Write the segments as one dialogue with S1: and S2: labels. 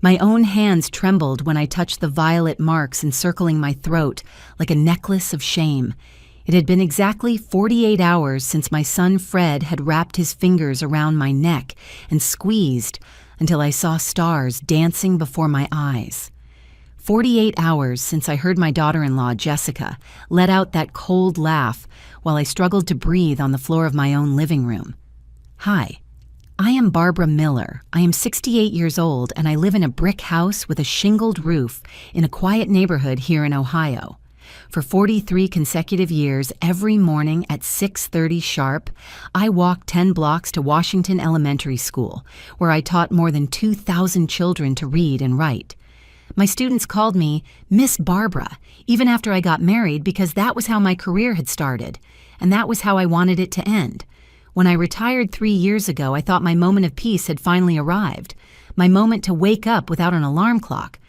S1: My own hands trembled when I touched the violet marks encircling my throat like a necklace of shame. It had been exactly 48 hours since my son Fred had wrapped his fingers around my neck and squeezed until I saw stars dancing before my eyes. 48 hours since I heard my daughter-in-law, Jessica, let out that cold laugh while I struggled to breathe on the floor of my own living room. Hi, I am Barbara Miller. I am 68 years old and I live in a brick house with a shingled roof in a quiet neighborhood here in Ohio. For 43 consecutive years, every morning at 6:30 sharp, I walked 10 blocks to Washington Elementary School, where I taught more than 2,000 children to read and write. My students called me Miss Barbara, even after I got married, because that was how my career had started, and that was how I wanted it to end. When I retired 3 years ago, I thought my moment of peace had finally arrived, my moment to wake up without an alarm clock,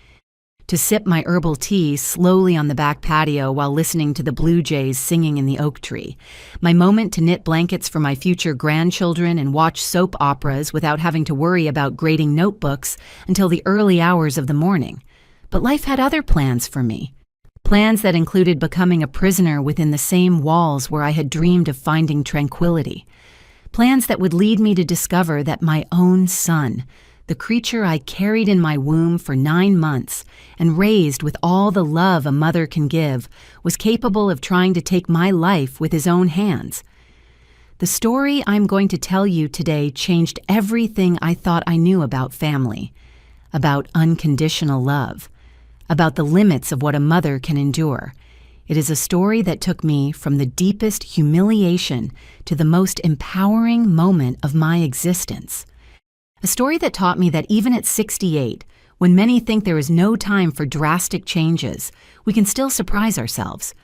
S1: to sip my herbal tea slowly on the back patio while listening to the blue jays singing in the oak tree, my moment to knit blankets for my future grandchildren and watch soap operas without having to worry about grading notebooks until the early hours of the morning. But life had other plans for me. Plans that included becoming a prisoner within the same walls where I had dreamed of finding tranquility. Plans that would lead me to discover that my own son, the creature I carried in my womb for 9 months and raised with all the love a mother can give, was capable of trying to take my life with his own hands. The story I'm going to tell you today changed everything I thought I knew about family, about unconditional love, about the limits of what a mother can endure. It is a story that took me from the deepest humiliation to the most empowering moment of my existence. A story that taught me that even at 68, when many think there is no time for drastic changes, we can still surprise ourselves.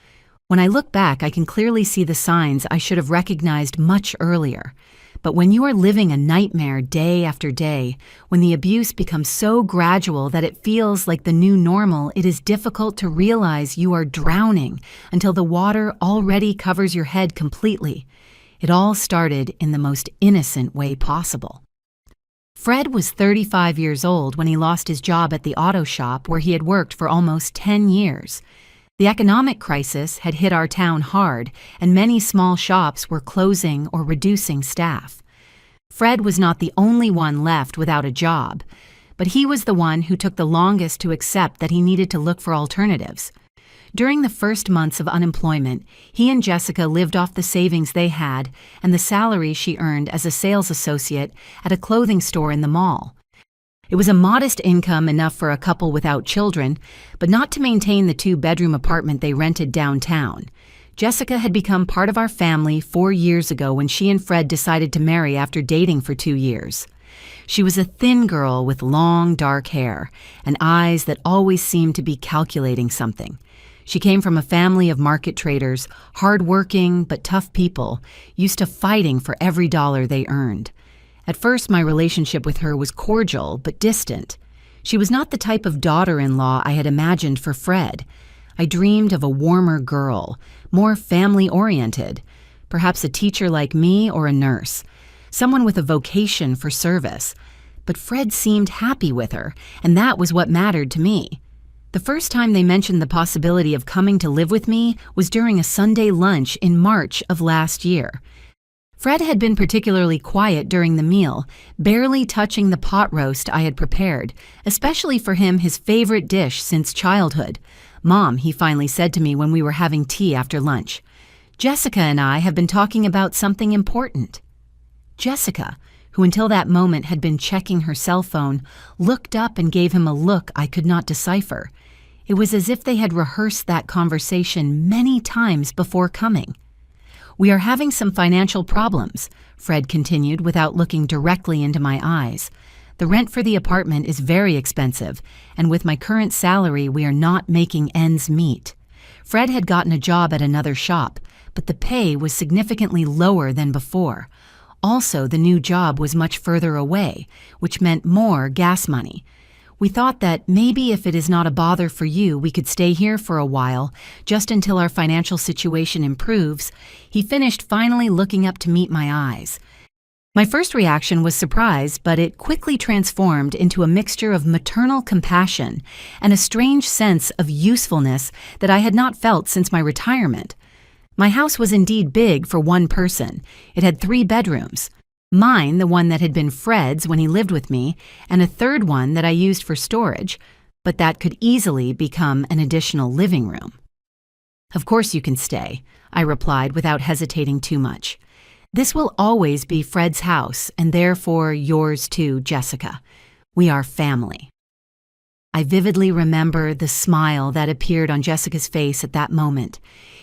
S1: When I look back, I can clearly see the signs I should have recognized much earlier. But when you are living a nightmare day after day, when the abuse becomes so gradual that it feels like the new normal, it is difficult to realize you are drowning until the water already covers your head completely. It all started in the most innocent way possible. Fred was 35 years old when he lost his job at the auto shop where he had worked for almost 10 years. The economic crisis had hit our town hard, and many small shops were closing or reducing staff. Fred was not the only one left without a job, but he was the one who took the longest to accept that he needed to look for alternatives. During the first months of unemployment, he and Jessica lived off the savings they had and the salary she earned as a sales associate at a clothing store in the mall. It was a modest income enough for a couple without children, but not to maintain the 2-bedroom apartment they rented downtown. Jessica had become part of our family 4 years ago when she and Fred decided to marry after dating for 2 years. She was a thin girl with long, dark hair and eyes that always seemed to be calculating something. She came from a family of market traders, hard-working but tough people, used to fighting for every dollar they earned. At first, my relationship with her was cordial but distant. She was not the type of daughter-in-law I had imagined for Fred. I dreamed of a warmer girl, more family-oriented, perhaps a teacher like me or a nurse, someone with a vocation for service. But Fred seemed happy with her, and that was what mattered to me. The first time they mentioned the possibility of coming to live with me was during a Sunday lunch in March of last year. Fred had been particularly quiet during the meal, barely touching the pot roast I had prepared, especially for him his favorite dish since childhood. "Mom," he finally said to me when we were having tea after lunch, "Jessica and I have been talking about something important." Jessica, who until that moment had been checking her cell phone, looked up and gave him a look I could not decipher. It was as if they had rehearsed that conversation many times before coming. "We are having some financial problems," Fred continued without looking directly into my eyes. "The rent for the apartment is very expensive, and with my current salary, we are not making ends meet." Fred had gotten a job at another shop, but the pay was significantly lower than before. Also, the new job was much further away, which meant more gas money. We thought that maybe if it is not a bother for you, we could stay here for a while, just until our financial situation improves. He finished finally looking up to meet my eyes. My first reaction was surprise, but it quickly transformed into a mixture of maternal compassion and a strange sense of usefulness that I had not felt since my retirement. My house was indeed big for one person. It had 3 bedrooms. Mine, the one that had been Fred's when he lived with me, and a third one that I used for storage, but that could easily become an additional living room. "Of course you can stay," I replied without hesitating too much. "This will always be Fred's house, and therefore yours too, Jessica. We are family." I vividly remember the smile that appeared on Jessica's face at that moment.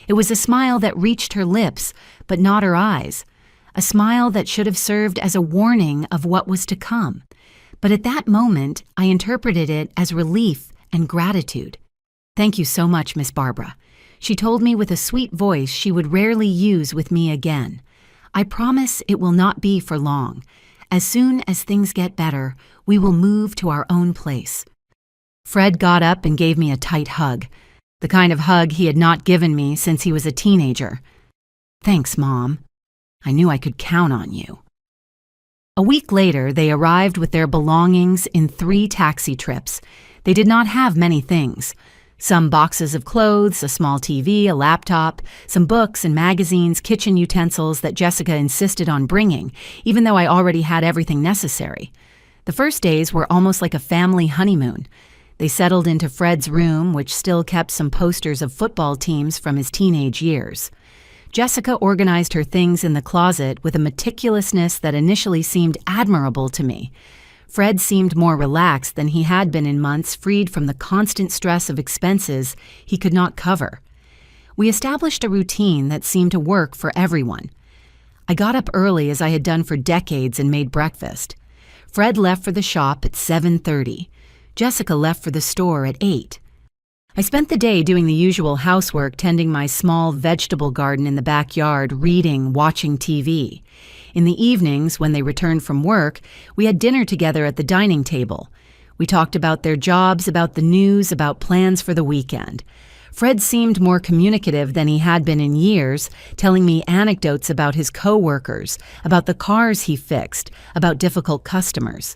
S1: It was a smile that reached her lips, but not her eyes. A smile that should have served as a warning of what was to come. But at that moment, I interpreted it as relief and gratitude. "Thank you so much, Miss Barbara," she told me with a sweet voice she would rarely use with me again. "I promise it will not be for long. As soon as things get better, we will move to our own place." Fred got up and gave me a tight hug, the kind of hug he had not given me since he was a teenager. "Thanks, Mom. I knew I could count on you." A week later, they arrived with their belongings in 3 taxi trips. They did not have many things. Some boxes of clothes, a small TV, a laptop, some books and magazines, kitchen utensils that Jessica insisted on bringing, even though I already had everything necessary. The first days were almost like a family honeymoon. They settled into Fred's room, which still kept some posters of football teams from his teenage years. Jessica organized her things in the closet with a meticulousness that initially seemed admirable to me. Fred seemed more relaxed than he had been in months freed from the constant stress of expenses he could not cover. We established a routine that seemed to work for everyone. I got up early as I had done for decades and made breakfast. Fred left for the shop at 7:30. Jessica left for the store at 8. I spent the day doing the usual housework, tending my small vegetable garden in the backyard, reading, watching TV. In the evenings, when they returned from work, we had dinner together at the dining table. We talked about their jobs, about the news, about plans for the weekend. Fred seemed more communicative than he had been in years, telling me anecdotes about his coworkers, about the cars he fixed, about difficult customers.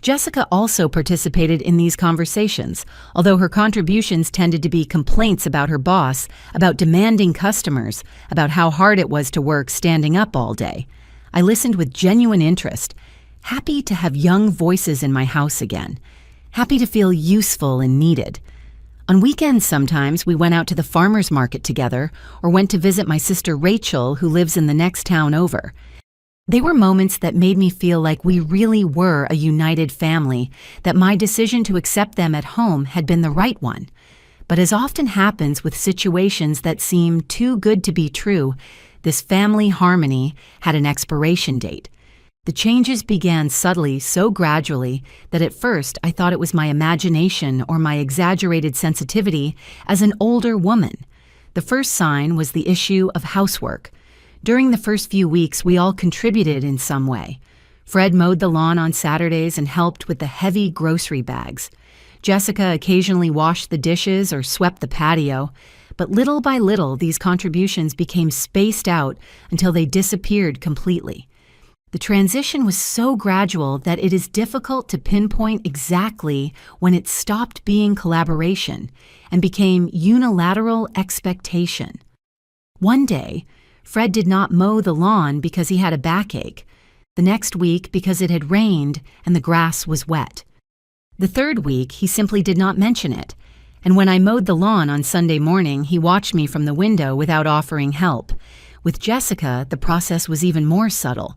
S1: Jessica also participated in these conversations, although her contributions tended to be complaints about her boss, about demanding customers, about how hard it was to work standing up all day. I listened with genuine interest, happy to have young voices in my house again, happy to feel useful and needed. On weekends sometimes we went out to the farmer's market together or went to visit my sister Rachel, who lives in the next town over. They were moments that made me feel like we really were a united family, that my decision to accept them at home had been the right one. But as often happens with situations that seem too good to be true, this family harmony had an expiration date. The changes began subtly, so gradually, that at first I thought it was my imagination or my exaggerated sensitivity as an older woman. The first sign was the issue of housework. During the first few weeks, we all contributed in some way. Fred mowed the lawn on Saturdays and helped with the heavy grocery bags. Jessica occasionally washed the dishes or swept the patio, but little by little, these contributions became spaced out until they disappeared completely. The transition was so gradual that it is difficult to pinpoint exactly when it stopped being collaboration and became unilateral expectation. One day, Fred did not mow the lawn because he had a backache. The next week because it had rained and the grass was wet. The third week, he simply did not mention it. And when I mowed the lawn on Sunday morning, he watched me from the window without offering help. With Jessica, the process was even more subtle.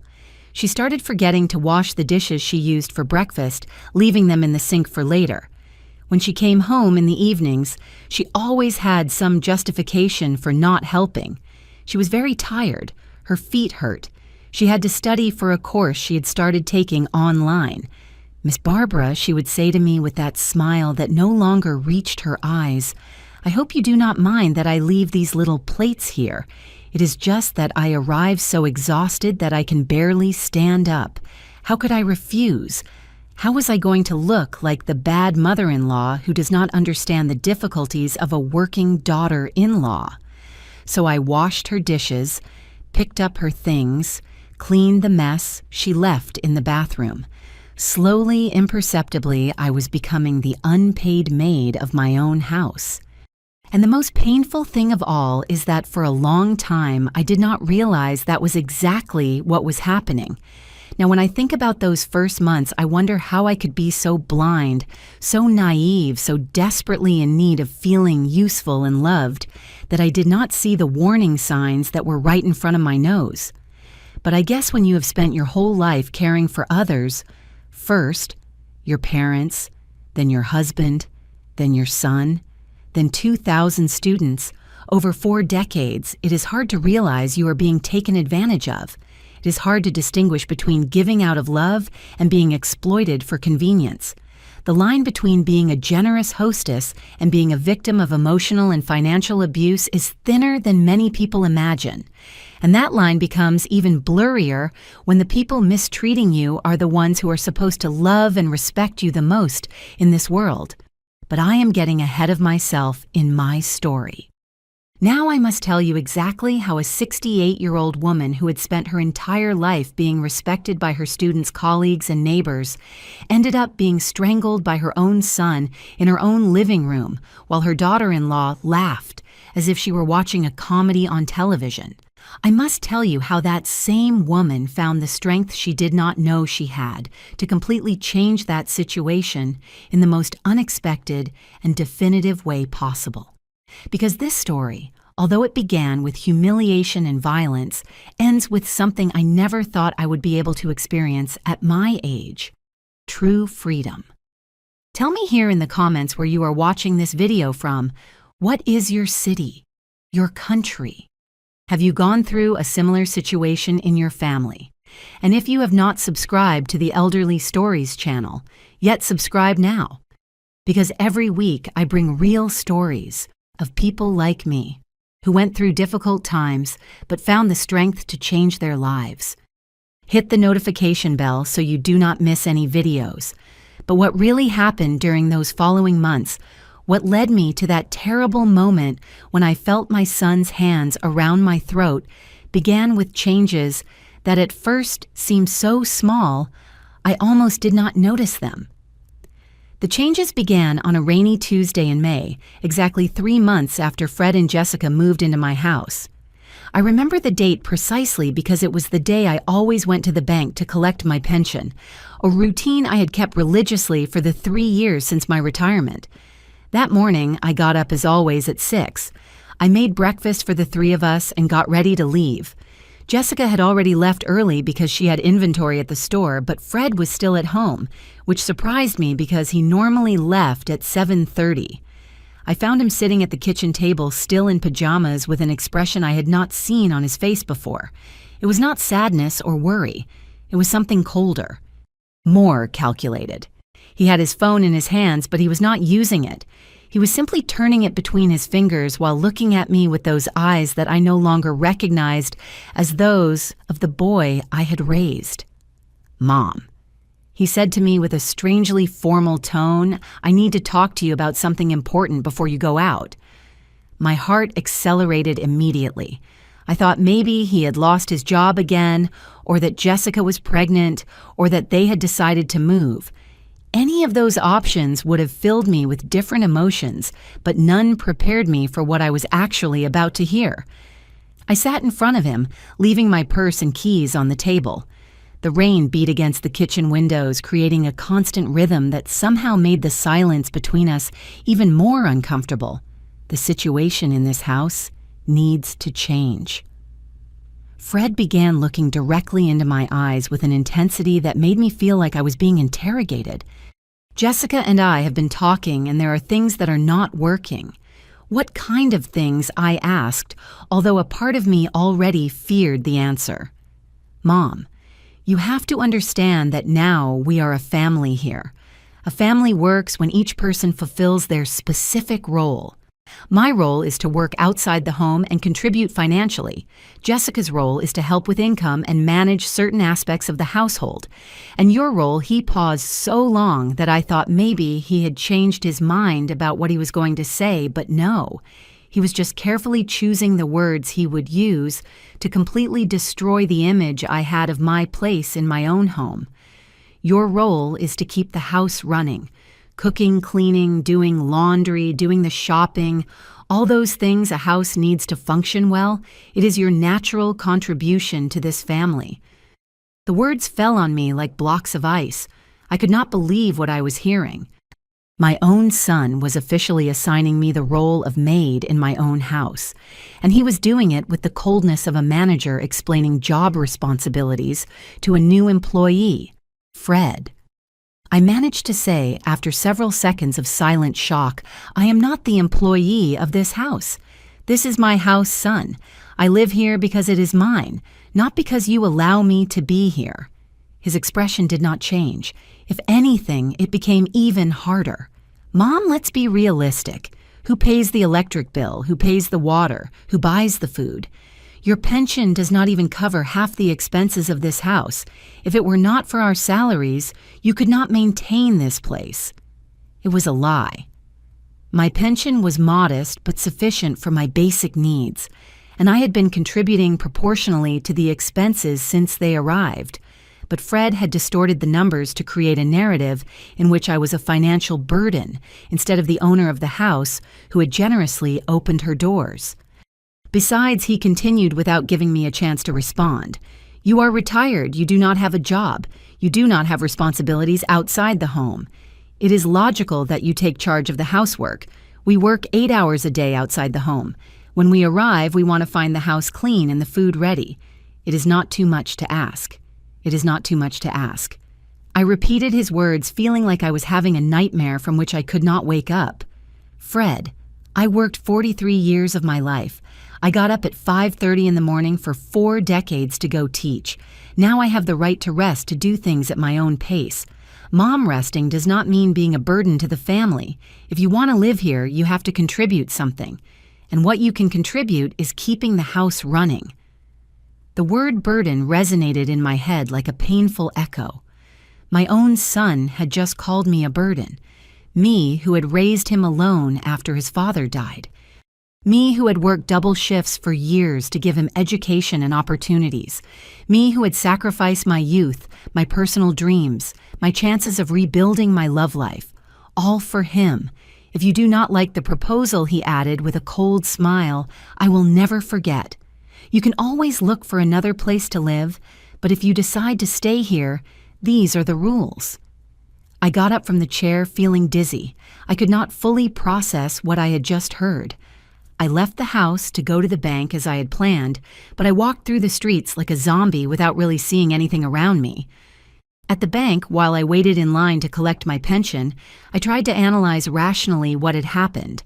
S1: She started forgetting to wash the dishes she used for breakfast, leaving them in the sink for later. When she came home in the evenings, she always had some justification for not helping. She was very tired. Her feet hurt. She had to study for a course she had started taking online. "Miss Barbara," she would say to me with that smile that no longer reached her eyes, "I hope you do not mind that I leave these little plates here. It is just that I arrive so exhausted that I can barely stand up. How could I refuse? How was I going to look like the bad mother-in-law who does not understand the difficulties of a working daughter-in-law?" So I washed her dishes, picked up her things, cleaned the mess she left in the bathroom. Slowly, imperceptibly, I was becoming the unpaid maid of my own house. And the most painful thing of all is that for a long time, I did not realize that was exactly what was happening. Now, when I think about those first months, I wonder how I could be so blind, so naive, so desperately in need of feeling useful and loved that I did not see the warning signs that were right in front of my nose. But I guess when you have spent your whole life caring for others, first, your parents, then your husband, then your son, then 2,000 students, over 4 decades, it is hard to realize you are being taken advantage of. It is hard to distinguish between giving out of love and being exploited for convenience. The line between being a generous hostess and being a victim of emotional and financial abuse is thinner than many people imagine. And that line becomes even blurrier when the people mistreating you are the ones who are supposed to love and respect you the most in this world. But I am getting ahead of myself in my story. Now I must tell you exactly how a 68-year-old woman who had spent her entire life being respected by her students' colleagues and neighbors ended up being strangled by her own son in her own living room while her daughter-in-law laughed as if she were watching a comedy on television. I must tell you how that same woman found the strength she did not know she had to completely change that situation in the most unexpected and definitive way possible. Because this story, although it began with humiliation and violence, ends with something I never thought I would be able to experience at my age: true freedom. Tell me here in the comments where you are watching this video from, what is your city, your country? Have you gone through a similar situation in your family? And if you have not subscribed to the Elderly Stories channel, yet subscribe now. Because every week I bring real stories of people like me who went through difficult times but found the strength to change their lives. Hit the notification bell so you do not miss any videos. But what really happened during those following months, what led me to that terrible moment when I felt my son's hands around my throat, began with changes that at first seemed so small, I almost did not notice them. The changes began on a rainy Tuesday in May, exactly 3 months after Fred and Jessica moved into my house. I remember the date precisely because it was the day I always went to the bank to collect my pension, a routine I had kept religiously for the 3 years since my retirement. That morning, I got up as always at 6. I made breakfast for the 3 of us and got ready to leave. Jessica had already left early because she had inventory at the store, but Fred was still at home, which surprised me because he normally left at 7:30. I found him sitting at the kitchen table still in pajamas with an expression I had not seen on his face before. It was not sadness or worry. It was something colder, more calculated. He had his phone in his hands, but he was not using it. He was simply turning it between his fingers while looking at me with those eyes that I no longer recognized as those of the boy I had raised. "Mom," he said to me with a strangely formal tone, "I need to talk to you about something important before you go out." My heart accelerated immediately. I thought maybe he had lost his job again, or that Jessica was pregnant, or that they had decided to move. Any of those options would have filled me with different emotions, but none prepared me for what I was actually about to hear. I sat in front of him, leaving my purse and keys on the table. The rain beat against the kitchen windows, creating a constant rhythm that somehow made the silence between us even more uncomfortable. The situation in this house needs to change. Fred began looking directly into my eyes with an intensity that made me feel like I was being interrogated. "Jessica and I have been talking, and there are things that are not working." What kind of things? I asked, although a part of me already feared the answer. "Mom, you have to understand that now we are a family here. A family works when each person fulfills their specific role. My role is to work outside the home and contribute financially. Jessica's role is to help with income and manage certain aspects of the household. And your role," he paused so long that I thought maybe he had changed his mind about what he was going to say, but no. He was just carefully choosing the words he would use to completely destroy the image I had of my place in my own home. Your role is to keep the house running. Cooking, cleaning, doing laundry, doing the shopping, all those things a house needs to function well, it is your natural contribution to this family. The words fell on me like blocks of ice. I could not believe what I was hearing. My own son was officially assigning me the role of maid in my own house, and he was doing it with the coldness of a manager explaining job responsibilities to a new employee, Fred. I managed to say, after several seconds of silent shock, I am not the employee of this house. This is my house, son. I live here because it is mine, not because you allow me to be here. His expression did not change. If anything, it became even harder. Mom, let's be realistic. Who pays the electric bill? Who pays the water? Who buys the food? Your pension does not even cover half the expenses of this house. If it were not for our salaries, you could not maintain this place. It was a lie. My pension was modest but sufficient for my basic needs, and I had been contributing proportionally to the expenses since they arrived. But Fred had distorted the numbers to create a narrative in which I was a financial burden instead of the owner of the house who had generously opened her doors. Besides, he continued without giving me a chance to respond. You are retired. You do not have a job. You do not have responsibilities outside the home. It is logical that you take charge of the housework. We work 8 hours a day outside the home. When we arrive, we want to find the house clean and the food ready. It is not too much to ask. It is not too much to ask. I repeated his words, feeling like I was having a nightmare from which I could not wake up. Fred, I worked 43 years of my life. I got up at 5:30 in the morning for 4 decades to go teach. Now I have the right to rest, to do things at my own pace. Mom resting does not mean being a burden to the family. If you want to live here, you have to contribute something. And what you can contribute is keeping the house running. The word burden resonated in my head like a painful echo. My own son had just called me a burden. Me, who had raised him alone after his father died. Me, who had worked double shifts for years to give him education and opportunities. Me, who had sacrificed my youth, my personal dreams, my chances of rebuilding my love life. All for him. If you do not like the proposal, he added with a cold smile, I will never forget. You can always look for another place to live, but if you decide to stay here, these are the rules. I got up from the chair feeling dizzy. I could not fully process what I had just heard. I left the house to go to the bank as I had planned, but I walked through the streets like a zombie without really seeing anything around me. At the bank, while I waited in line to collect my pension, I tried to analyze rationally what had happened.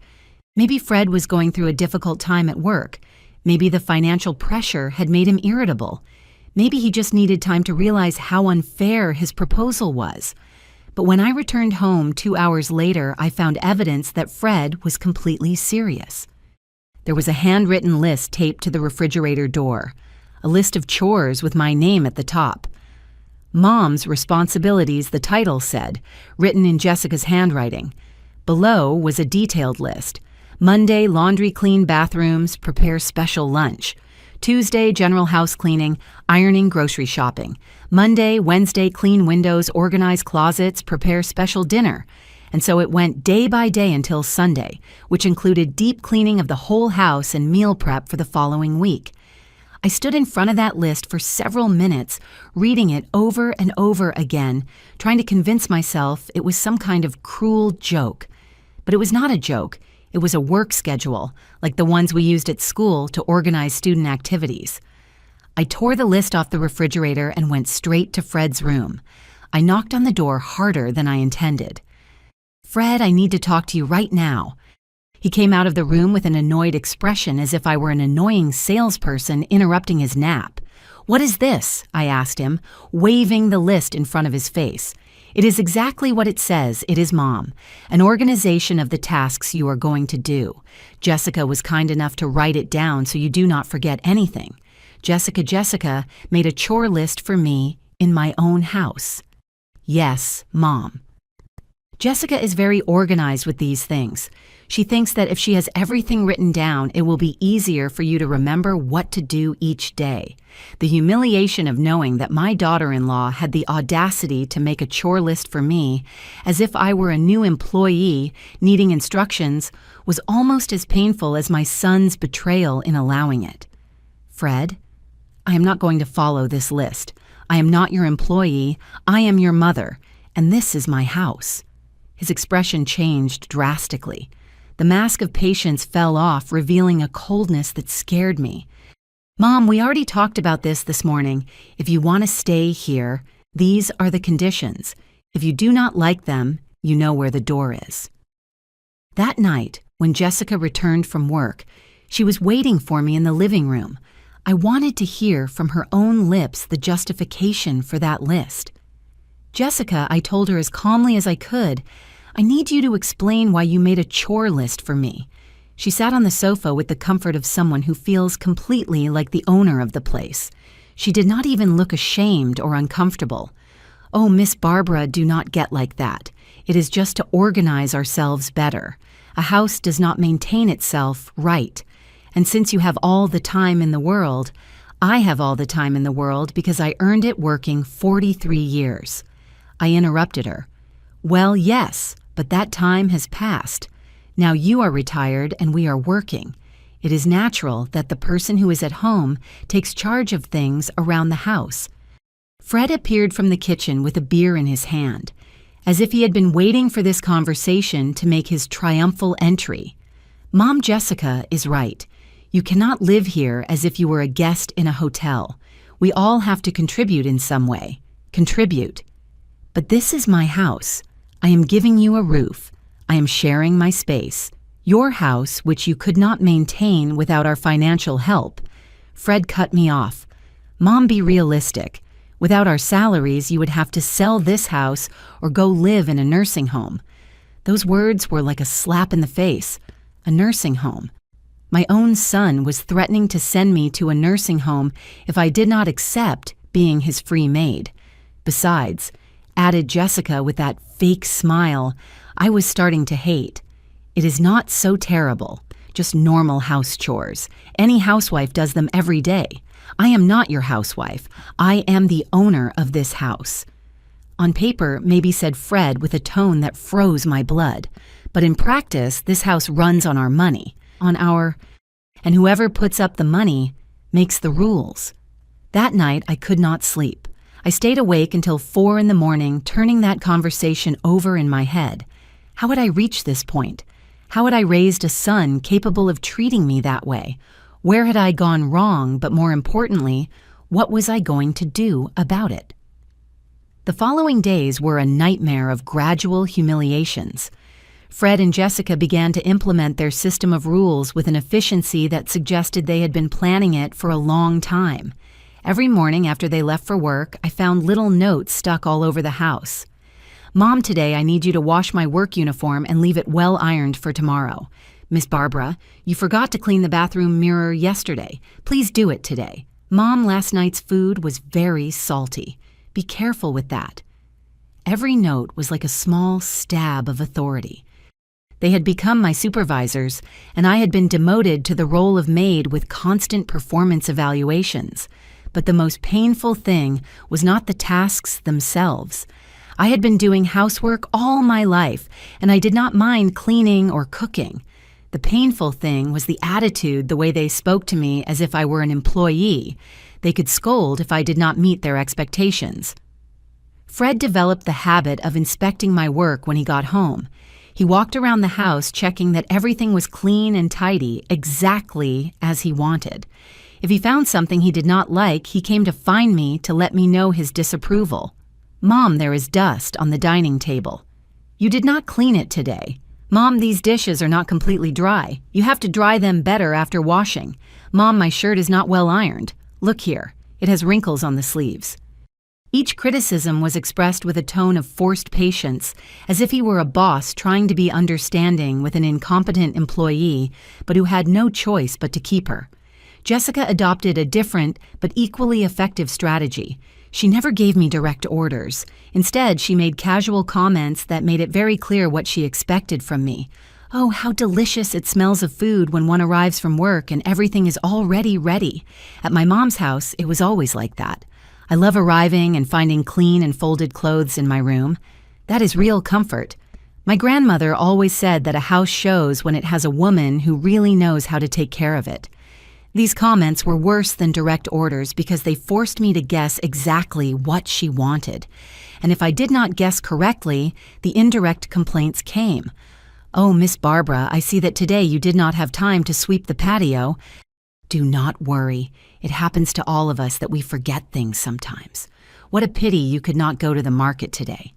S1: Maybe Fred was going through a difficult time at work. Maybe the financial pressure had made him irritable. Maybe he just needed time to realize how unfair his proposal was. But when I returned home 2 hours later, I found evidence that Fred was completely serious. There was a handwritten list taped to the refrigerator door, a list of chores with my name at the top. Mom's responsibilities, the title said, written in Jessica's handwriting. Below was a detailed list. Monday, laundry, clean bathrooms, prepare special lunch. Tuesday, general house cleaning, ironing, grocery shopping. Monday, Wednesday, clean windows, organize closets, prepare special dinner. And so it went day by day until Sunday, which included deep cleaning of the whole house and meal prep for the following week. I stood in front of that list for several minutes, reading it over and over again, trying to convince myself it was some kind of cruel joke. But it was not a joke. It was a work schedule, like the ones we used at school to organize student activities. I tore the list off the refrigerator and went straight to Fred's room. I knocked on the door harder than I intended. Fred, I need to talk to you right now. He came out of the room with an annoyed expression as if I were an annoying salesperson interrupting his nap. What is this? I asked him, waving the list in front of his face. It is exactly what it says. It is Mom. An organization of the tasks you are going to do. Jessica was kind enough to write it down so you do not forget anything. Jessica made a chore list for me in my own house. Yes, Mom. Jessica is very organized with these things. She thinks that if she has everything written down, it will be easier for you to remember what to do each day. The humiliation of knowing that my daughter-in-law had the audacity to make a chore list for me, as if I were a new employee needing instructions, was almost as painful as my son's betrayal in allowing it. Fred, I am not going to follow this list. I am not your employee. I am your mother, and this is my house. His expression changed drastically. The mask of patience fell off, revealing a coldness that scared me. Mom, we already talked about this morning. If you want to stay here, these are the conditions. If you do not like them, you know where the door is. That night, when Jessica returned from work, she was waiting for me in the living room. I wanted to hear from her own lips the justification for that list. Jessica, I told her as calmly as I could, I need you to explain why you made a chore list for me. She sat on the sofa with the comfort of someone who feels completely like the owner of the place. She did not even look ashamed or uncomfortable. Oh, Miss Barbara, do not get like that. It is just to organize ourselves better. A house does not maintain itself right. And since you have all the time in the world, I have all the time in the world because I earned it working 43 years. I interrupted her. Well, yes, but that time has passed. Now you are retired and we are working. It is natural that the person who is at home takes charge of things around the house. Fred appeared from the kitchen with a beer in his hand, as if he had been waiting for this conversation to make his triumphal entry. Mom Jessica is right. You cannot live here as if you were a guest in a hotel. We all have to contribute in some way. Contribute. But this is my house. I am giving you a roof. I am sharing my space. Your house, which you could not maintain without our financial help. Fred cut me off. Mom, be realistic. Without our salaries, you would have to sell this house or go live in a nursing home. Those words were like a slap in the face. A nursing home. My own son was threatening to send me to a nursing home if I did not accept being his free maid. Besides, added Jessica with that fake smile, I was starting to hate. It is not so terrible, just normal house chores. Any housewife does them every day. I am not your housewife. I am the owner of this house. On paper, maybe said Fred with a tone that froze my blood. But in practice, this house runs on our money, and whoever puts up the money makes the rules. That night, I could not sleep. I stayed awake until 4 a.m, turning that conversation over in my head. How had I reached this point? How had I raised a son capable of treating me that way? Where had I gone wrong, but more importantly, what was I going to do about it? The following days were a nightmare of gradual humiliations. Fred and Jessica began to implement their system of rules with an efficiency that suggested they had been planning it for a long time. Every morning after they left for work, I found little notes stuck all over the house. Mom, today I need you to wash my work uniform and leave it well ironed for tomorrow. Miss Barbara, you forgot to clean the bathroom mirror yesterday. Please do it today. Mom, last night's food was very salty. Be careful with that. Every note was like a small stab of authority. They had become my supervisors, and I had been demoted to the role of maid with constant performance evaluations. But the most painful thing was not the tasks themselves. I had been doing housework all my life, and I did not mind cleaning or cooking. The painful thing was the attitude, the way they spoke to me as if I were an employee. They could scold if I did not meet their expectations. Fred developed the habit of inspecting my work when he got home. He walked around the house checking that everything was clean and tidy, exactly as he wanted. If he found something he did not like, he came to find me to let me know his disapproval. Mom, there is dust on the dining table. You did not clean it today. Mom, these dishes are not completely dry. You have to dry them better after washing. Mom, my shirt is not well ironed. Look here, it has wrinkles on the sleeves. Each criticism was expressed with a tone of forced patience, as if he were a boss trying to be understanding with an incompetent employee, but who had no choice but to keep her. Jessica adopted a different but equally effective strategy. She never gave me direct orders. Instead, she made casual comments that made it very clear what she expected from me. Oh, how delicious it smells of food when one arrives from work and everything is already ready. At my mom's house, it was always like that. I love arriving and finding clean and folded clothes in my room. That is real comfort. My grandmother always said that a house shows when it has a woman who really knows how to take care of it. These comments were worse than direct orders because they forced me to guess exactly what she wanted. And if I did not guess correctly, the indirect complaints came. "Oh, Miss Barbara, I see that today you did not have time to sweep the patio." Do not worry. It happens to all of us that we forget things sometimes. What a pity you could not go to the market today.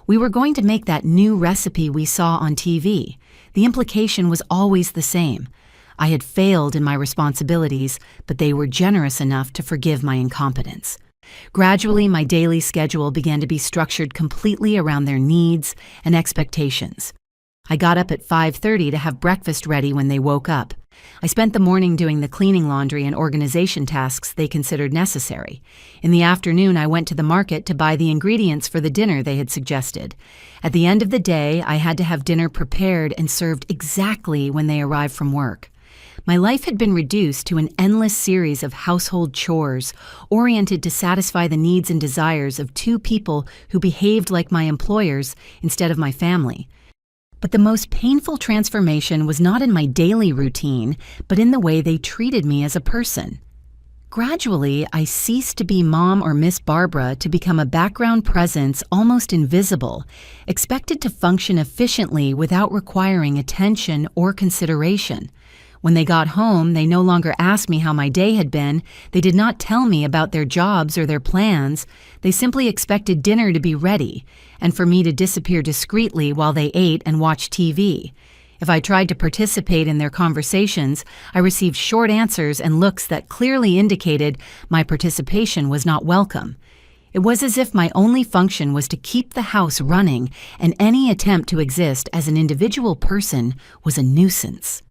S1: We were going to make that new recipe we saw on TV. The implication was always the same. I had failed in my responsibilities, but they were generous enough to forgive my incompetence. Gradually, my daily schedule began to be structured completely around their needs and expectations. I got up at 5:30 to have breakfast ready when they woke up. I spent the morning doing the cleaning, laundry, and organization tasks they considered necessary. In the afternoon, I went to the market to buy the ingredients for the dinner they had suggested. At the end of the day, I had to have dinner prepared and served exactly when they arrived from work. My life had been reduced to an endless series of household chores, oriented to satisfy the needs and desires of two people who behaved like my employers instead of my family. But the most painful transformation was not in my daily routine, but in the way they treated me as a person. Gradually, I ceased to be Mom or Miss Barbara to become a background presence almost invisible, expected to function efficiently without requiring attention or consideration. When they got home, they no longer asked me how my day had been. They did not tell me about their jobs or their plans. They simply expected dinner to be ready, and for me to disappear discreetly while they ate and watched TV. If I tried to participate in their conversations, I received short answers and looks that clearly indicated my participation was not welcome. It was as if my only function was to keep the house running, and any attempt to exist as an individual person was a nuisance.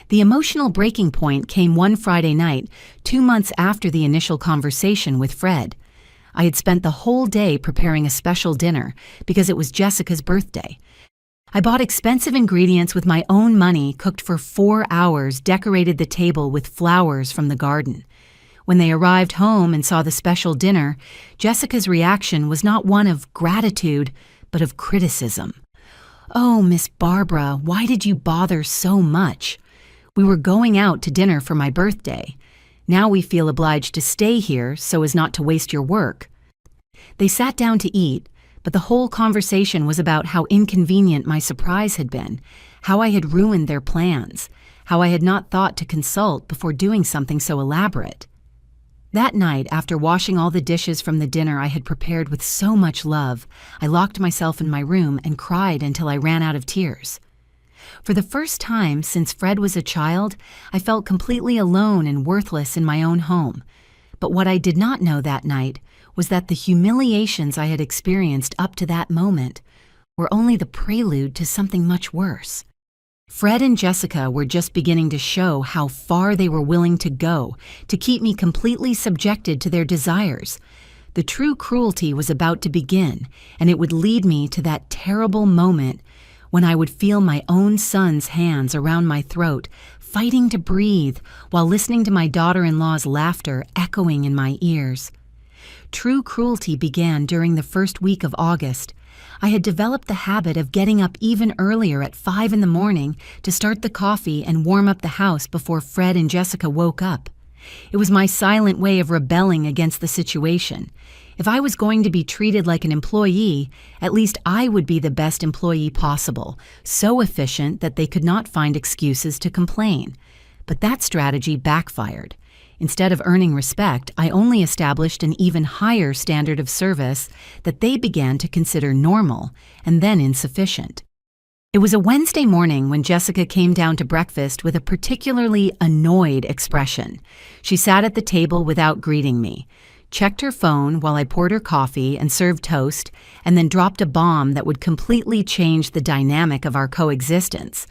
S1: The emotional breaking point came one Friday night, 2 months after the initial conversation with Fred. I had spent the whole day preparing a special dinner because it was Jessica's birthday. I bought expensive ingredients with my own money, cooked for 4 hours, decorated the table with flowers from the garden. When they arrived home and saw the special dinner, Jessica's reaction was not one of gratitude, but of criticism. "Oh, Miss Barbara, why did you bother so much? We were going out to dinner for my birthday. Now we feel obliged to stay here so as not to waste your work." They sat down to eat, but the whole conversation was about how inconvenient my surprise had been, how I had ruined their plans, how I had not thought to consult before doing something so elaborate. That night, after washing all the dishes from the dinner I had prepared with so much love, I locked myself in my room and cried until I ran out of tears. For the first time since Fred was a child, I felt completely alone and worthless in my own home. But what I did not know that night was that the humiliations I had experienced up to that moment were only the prelude to something much worse. Fred and Jessica were just beginning to show how far they were willing to go to keep me completely subjected to their desires. The true cruelty was about to begin, and it would lead me to that terrible moment when I would feel my own son's hands around my throat, fighting to breathe while listening to my daughter-in-law's laughter echoing in my ears. True cruelty began during the first week of August. I had developed the habit of getting up even earlier at 5 in the morning to start the coffee and warm up the house before Fred and Jessica woke up. It was my silent way of rebelling against the situation. If I was going to be treated like an employee, at least I would be the best employee possible, so efficient that they could not find excuses to complain. But that strategy backfired. Instead of earning respect, I only established an even higher standard of service that they began to consider normal and then insufficient. It was a Wednesday morning when Jessica came down to breakfast with a particularly annoyed expression. She sat at the table without greeting me, checked her phone while I poured her coffee and served toast, and then dropped a bomb that would completely change the dynamic of our coexistence.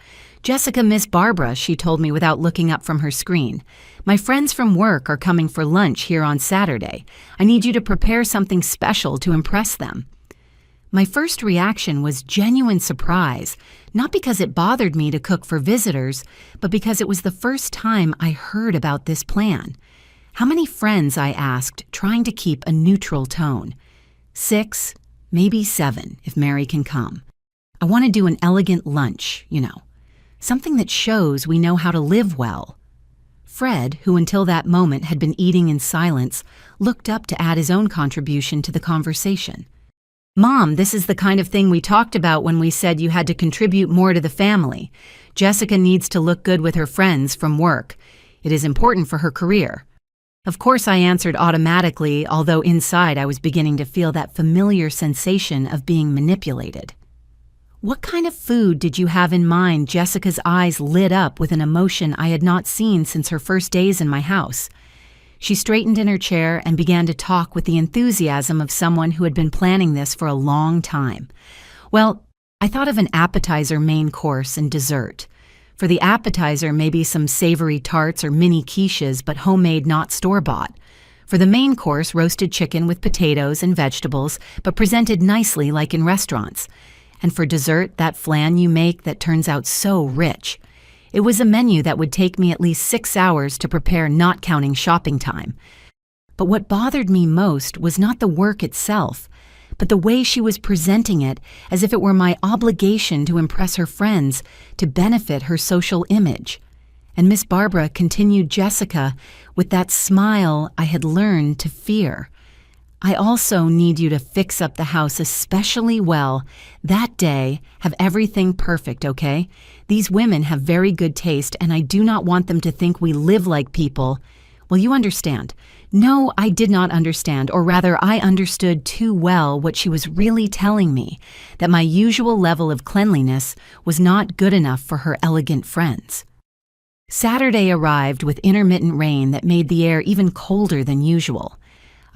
S1: "Jessica, Miss Barbara," she told me without looking up from her screen. "My friends from work are coming for lunch here on Saturday. I need you to prepare something special to impress them." My first reaction was genuine surprise, not because it bothered me to cook for visitors, but because it was the first time I heard about this plan. "How many friends?" I asked, trying to keep a neutral tone. "6, maybe 7, if Mary can come. I want to do an elegant lunch, something that shows we know how to live well." Fred, who until that moment had been eating in silence, looked up to add his own contribution to the conversation. "Mom, this is the kind of thing we talked about when we said you had to contribute more to the family. Jessica needs to look good with her friends from work. It is important for her career." Of course, I answered automatically, although inside I was beginning to feel that familiar sensation of being manipulated. "What kind of food did you have in mind?" Jessica's eyes lit up with an emotion I had not seen since her first days in my house. She straightened in her chair and began to talk with the enthusiasm of someone who had been planning this for a long time. "Well, I thought of an appetizer, main course, and dessert. For the appetizer, maybe some savory tarts or mini quiches, but homemade, not store-bought. For the main course, roasted chicken with potatoes and vegetables, but presented nicely like in restaurants. And for dessert, that flan you make that turns out so rich. It was a menu that would take me at least 6 hours to prepare, not counting shopping time. But what bothered me most was not the work itself, but the way she was presenting it, as if it were my obligation to impress her friends, to benefit her social image. And Miss Barbara continued Jessica with that smile I had learned to fear. "I also need you to fix up the house especially well. That day, have everything perfect, okay? These women have very good taste, and I do not want them to think we live like people." "Well, you understand." No, I did not understand, or rather I understood too well what she was really telling me, that my usual level of cleanliness was not good enough for her elegant friends. Saturday arrived with intermittent rain that made the air even colder than usual.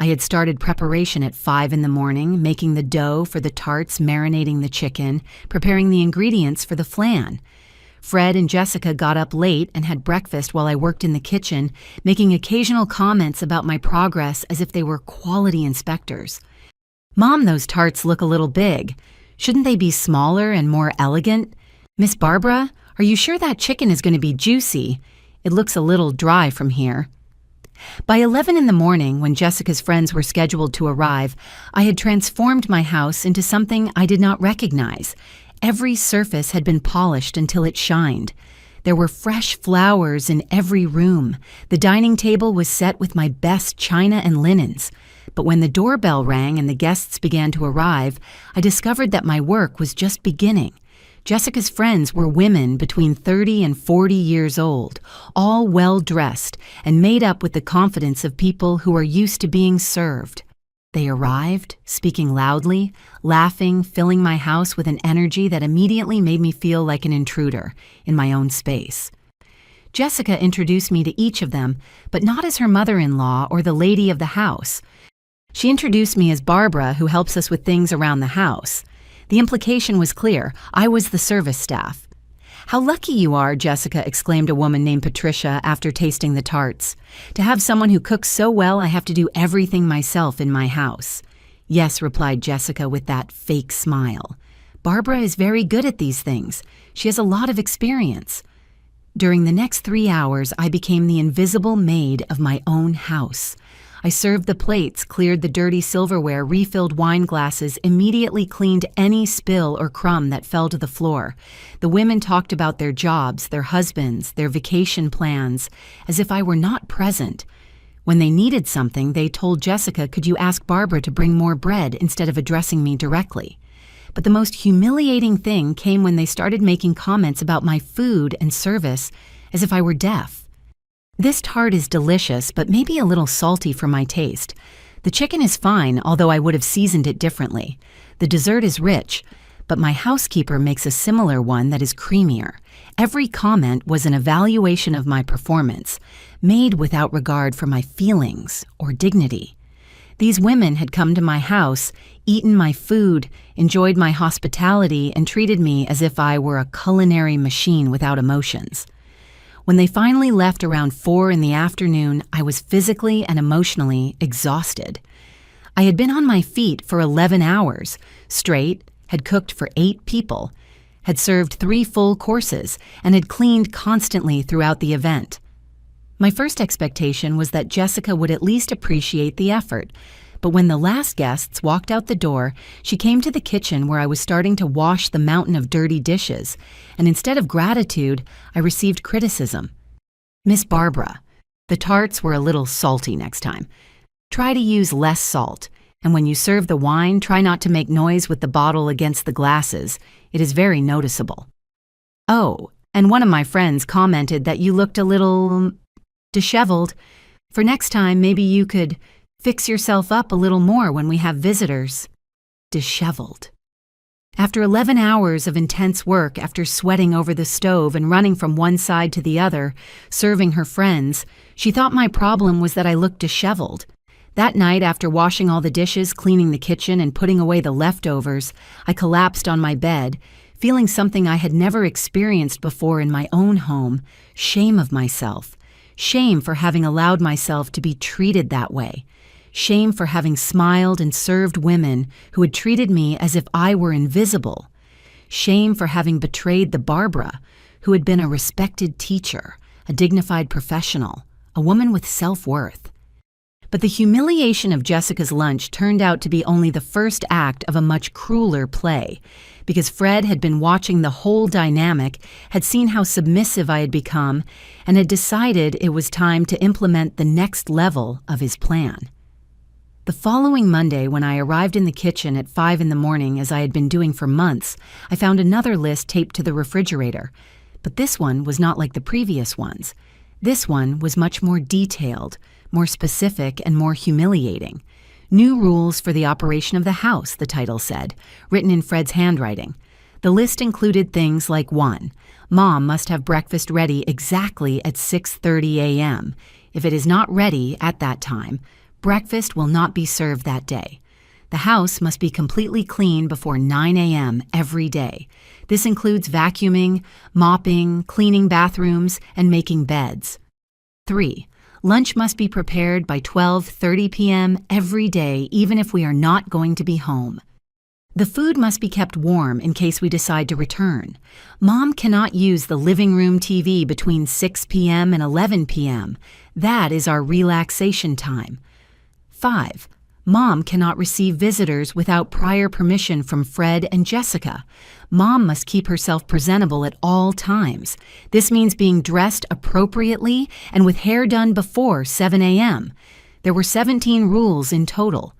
S1: I had started preparation at 5 in the morning, making the dough for the tarts, marinating the chicken, preparing the ingredients for the flan. Fred and Jessica got up late and had breakfast while I worked in the kitchen, making occasional comments about my progress as if they were quality inspectors. "Mom, those tarts look a little big. Shouldn't they be smaller and more elegant? Miss Barbara, are you sure that chicken is going to be juicy? It looks a little dry from here." By 11 in the morning, when Jessica's friends were scheduled to arrive, I had transformed my house into something I did not recognize. Every surface had been polished until it shined. There were fresh flowers in every room. The dining table was set with my best china and linens. But when the doorbell rang and the guests began to arrive, I discovered that my work was just beginning. Jessica's friends were women between 30 and 40 years old, all well-dressed and made up with the confidence of people who are used to being served. They arrived, speaking loudly, laughing, filling my house with an energy that immediately made me feel like an intruder in my own space. Jessica introduced me to each of them, but not as her mother-in-law or the lady of the house. She introduced me as Barbara, who helps us with things around the house. The implication was clear. I was the service staff. "How lucky you are," Jessica exclaimed a woman named Patricia after tasting the tarts. "To have someone who cooks so well, I have to do everything myself in my house." "Yes," replied Jessica with that fake smile. "Barbara is very good at these things. She has a lot of experience." During the next 3 hours, I became the invisible maid of my own house. I served the plates, cleared the dirty silverware, refilled wine glasses, immediately cleaned any spill or crumb that fell to the floor. The women talked about their jobs, their husbands, their vacation plans, as if I were not present. When they needed something, they told Jessica, "Could you ask Barbara to bring more bread," instead of addressing me directly. But the most humiliating thing came when they started making comments about my food and service as if I were deaf. "This tart is delicious, but maybe a little salty for my taste. The chicken is fine, although I would have seasoned it differently. The dessert is rich, but my housekeeper makes a similar one that is creamier." Every comment was an evaluation of my performance, made without regard for my feelings or dignity. These women had come to my house, eaten my food, enjoyed my hospitality, and treated me as if I were a culinary machine without emotions. When they finally left around 4 in the afternoon, I was physically and emotionally exhausted. I had been on my feet for 11 hours, straight, had cooked for 8 people, had served 3 full courses, and had cleaned constantly throughout the event. My first expectation was that Jessica would at least appreciate the effort, but when the last guests walked out the door, she came to the kitchen where I was starting to wash the mountain of dirty dishes, and instead of gratitude, I received criticism. "Miss Barbara, the tarts were a little salty next time. Try to use less salt, and when you serve the wine, try not to make noise with the bottle against the glasses. It is very noticeable. Oh, and one of my friends commented that you looked a little disheveled. For next time, maybe you could fix yourself up a little more when we have visitors." Disheveled. After 11 hours of intense work, after sweating over the stove and running from one side to the other, serving her friends, she thought my problem was that I looked disheveled. That night, after washing all the dishes, cleaning the kitchen, and putting away the leftovers, I collapsed on my bed, feeling something I had never experienced before in my own home: shame of myself. Shame for having allowed myself to be treated that way. Shame for having smiled and served women who had treated me as if I were invisible. Shame for having betrayed the Barbara, who had been a respected teacher, a dignified professional, a woman with self-worth. But the humiliation of Jessica's lunch turned out to be only the first act of a much crueler play, because Fred had been watching the whole dynamic, had seen how submissive I had become, and had decided it was time to implement the next level of his plan. The following Monday, when I arrived in the kitchen at 5 in the morning, as I had been doing for months, I found another list taped to the refrigerator. But this one was not like the previous ones. This one was much more detailed, more specific, and more humiliating. "New rules for the operation of the house," the title said, written in Fred's handwriting. The list included things like 1. Mom must have breakfast ready exactly at 6:30 a.m. If it is not ready at that time, breakfast will not be served that day. The house must be completely clean before 9 a.m. every day. This includes vacuuming, mopping, cleaning bathrooms, and making beds. 3. Lunch must be prepared by 12:30 p.m. every day, even if we are not going to be home. The food must be kept warm in case we decide to return. Mom cannot use the living room TV between 6 p.m. and 11 p.m. That is our relaxation time. 5. Mom cannot receive visitors without prior permission from Fred and Jessica. Mom must keep herself presentable at all times. This means being dressed appropriately and with hair done before 7 a.m. There were 17 rules in total.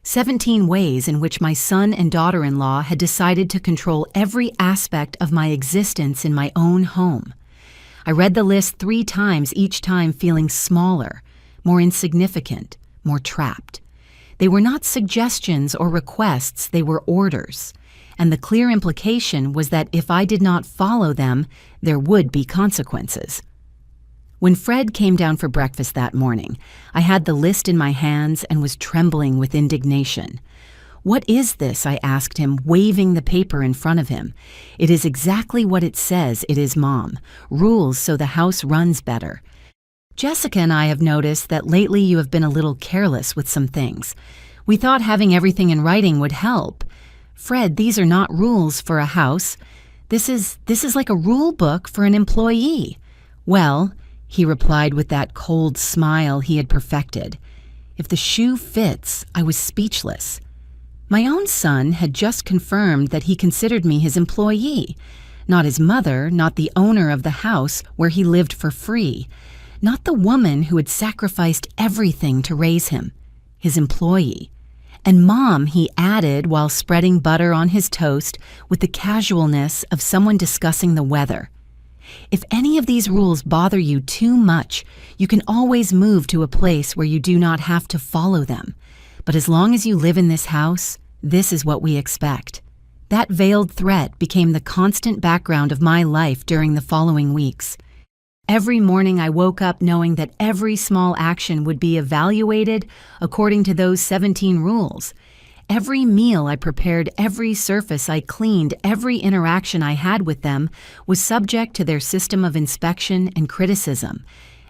S1: 17 ways in which my son and daughter-in-law had decided to control every aspect of my existence in my own home. I read the list 3 times, each time feeling smaller, more insignificant, more trapped. They were not suggestions or requests, they were orders. And the clear implication was that if I did not follow them, there would be consequences. When Fred came down for breakfast that morning, I had the list in my hands and was trembling with indignation. "What is this?" I asked him, waving the paper in front of him. "It is exactly what it says it is, Mom. Rules so the house runs better. Jessica and I have noticed that lately you have been a little careless with some things. We thought having everything in writing would help. Fred, these are not rules for a house. This is like a rule book for an employee." "Well," he replied with that cold smile he had perfected. If the shoe fits, I was speechless. My own son had just confirmed that he considered me his employee, not his mother, not the owner of the house where he lived for free, not the woman who had sacrificed everything to raise him, his employee. And Mom, he added while spreading butter on his toast with the casualness of someone discussing the weather. If any of these rules bother you too much, you can always move to a place where you do not have to follow them. But as long as you live in this house, this is what we expect. That veiled threat became the constant background of my life during the following weeks. Every morning I woke up knowing that every small action would be evaluated according to those 17 rules. Every meal I prepared, every surface I cleaned, every interaction I had with them was subject to their system of inspection and criticism,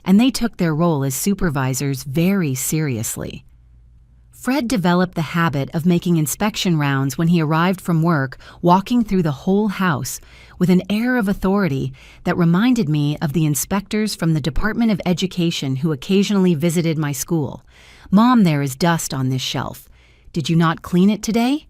S1: and they took their role as supervisors very seriously. Fred developed the habit of making inspection rounds when he arrived from work, walking through the whole house with an air of authority that reminded me of the inspectors from the Department of Education who occasionally visited my school. "Mom, there is dust on this shelf. Did you not clean it today?"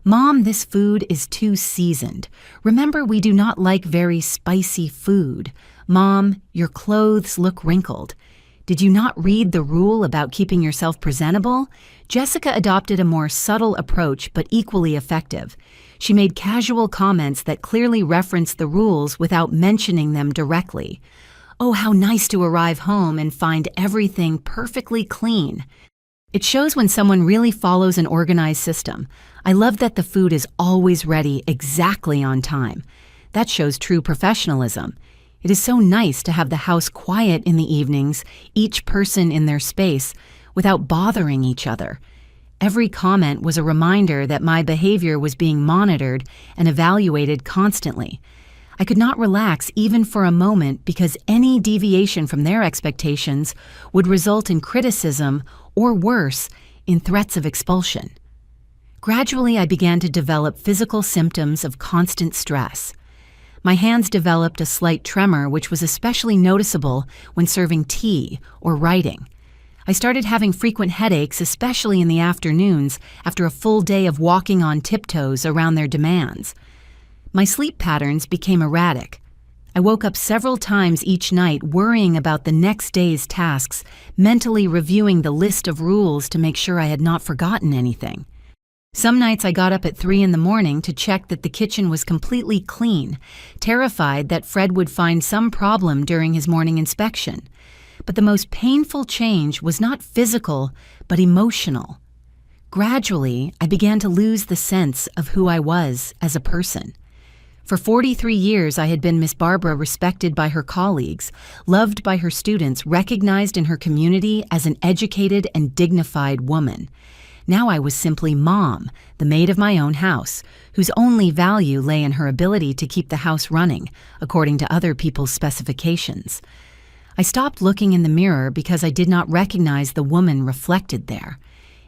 S1: "Mom, this food is too seasoned. Remember, we do not like very spicy food. Mom, your clothes look wrinkled. Did you not read the rule about keeping yourself presentable?" Jessica adopted a more subtle approach but equally effective. She made casual comments that clearly referenced the rules without mentioning them directly. "Oh, how nice to arrive home and find everything perfectly clean." It shows when someone really follows an organized system. I love that the food is always ready exactly on time. That shows true professionalism. It is so nice to have the house quiet in the evenings, each person in their space, without bothering each other. Every comment was a reminder that my behavior was being monitored and evaluated constantly. I could not relax even for a moment because any deviation from their expectations would result in criticism or worse, in threats of expulsion. Gradually, I began to develop physical symptoms of constant stress. My hands developed a slight tremor, which was especially noticeable when serving tea or writing. I started having frequent headaches, especially in the afternoons after a full day of walking on tiptoes around their demands. My sleep patterns became erratic. I woke up several times each night worrying about the next day's tasks, mentally reviewing the list of rules to make sure I had not forgotten anything. Some nights I got up at 3 in the morning to check that the kitchen was completely clean, terrified that Fred would find some problem during his morning inspection. But the most painful change was not physical, but emotional. Gradually, I began to lose the sense of who I was as a person. For 43 years, I had been Miss Barbara, respected by her colleagues, loved by her students, recognized in her community as an educated and dignified woman. Now I was simply Mom, the maid of my own house, whose only value lay in her ability to keep the house running, according to other people's specifications. I stopped looking in the mirror because I did not recognize the woman reflected there.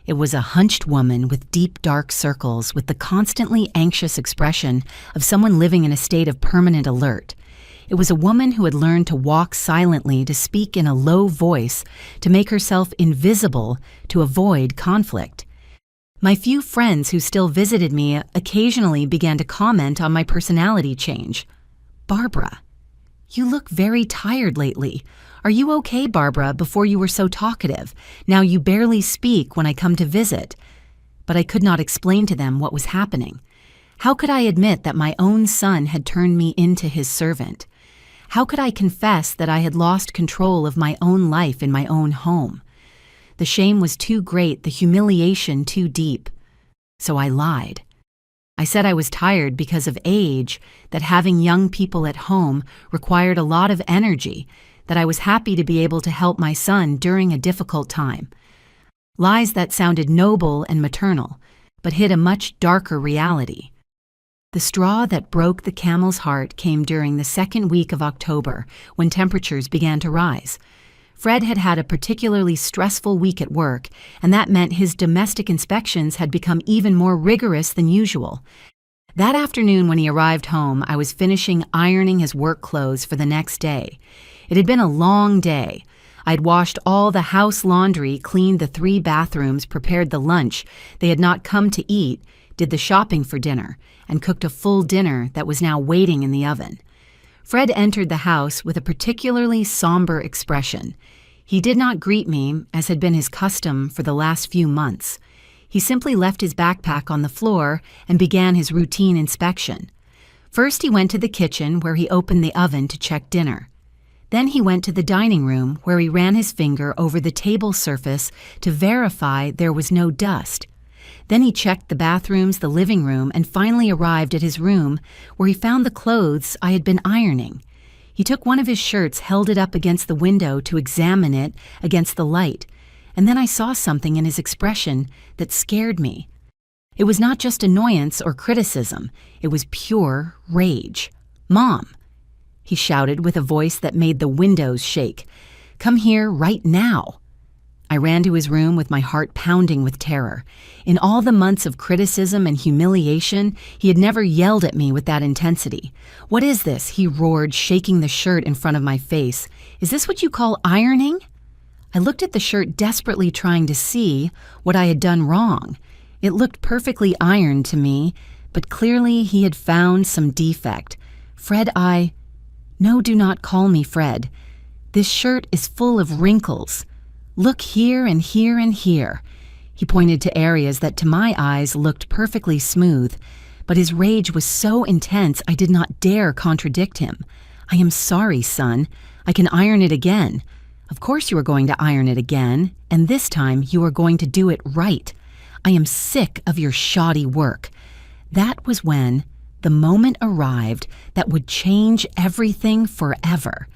S1: It was a hunched woman with deep dark circles, with the constantly anxious expression of someone living in a state of permanent alert. It was a woman who had learned to walk silently, to speak in a low voice, to make herself invisible, to avoid conflict. My few friends who still visited me occasionally began to comment on my personality change. "Barbara, you look very tired lately. Are you okay, Barbara? Before you were so talkative. Now you barely speak when I come to visit." But I could not explain to them what was happening. How could I admit that my own son had turned me into his servant? How could I confess that I had lost control of my own life in my own home? The shame was too great, the humiliation too deep. So I lied. I said I was tired because of age, that having young people at home required a lot of energy, that I was happy to be able to help my son during a difficult time. Lies that sounded noble and maternal, but hid a much darker reality. The straw that broke the camel's heart came during the second week of October, when temperatures began to rise. Fred had had a particularly stressful week at work, and that meant his domestic inspections had become even more rigorous than usual. That afternoon when he arrived home, I was finishing ironing his work clothes for the next day. It had been a long day. I'd washed all the house laundry, cleaned the 3 bathrooms, prepared the lunch they had not come to eat, did the shopping for dinner, and cooked a full dinner that was now waiting in the oven. Fred entered the house with a particularly somber expression. He did not greet me, as had been his custom for the last few months. He simply left his backpack on the floor and began his routine inspection. First, he went to the kitchen, where he opened the oven to check dinner. Then he went to the dining room, where he ran his finger over the table surface to verify there was no dust. Then he checked the bathrooms, the living room, and finally arrived at his room, where he found the clothes I had been ironing. He took one of his shirts, held it up against the window to examine it against the light, and then I saw something in his expression that scared me. It was not just annoyance or criticism, it was pure rage. "Mom!" he shouted with a voice that made the windows shake. "Come here right now!" I ran to his room with my heart pounding with terror. In all the months of criticism and humiliation, he had never yelled at me with that intensity. "What is this?" he roared, shaking the shirt in front of my face. "Is this what you call ironing?" I looked at the shirt, desperately trying to see what I had done wrong. It looked perfectly ironed to me, but clearly he had found some defect. "Fred, No, do not call me Fred. This shirt is full of wrinkles. Look here and here and here." He pointed to areas that to my eyes looked perfectly smooth, but his rage was so intense I did not dare contradict him. "I am sorry, son. I can iron it again." "Of course you are going to iron it again, and this time you are going to do it right. I am sick of your shoddy work." That was when the moment arrived that would change everything forever.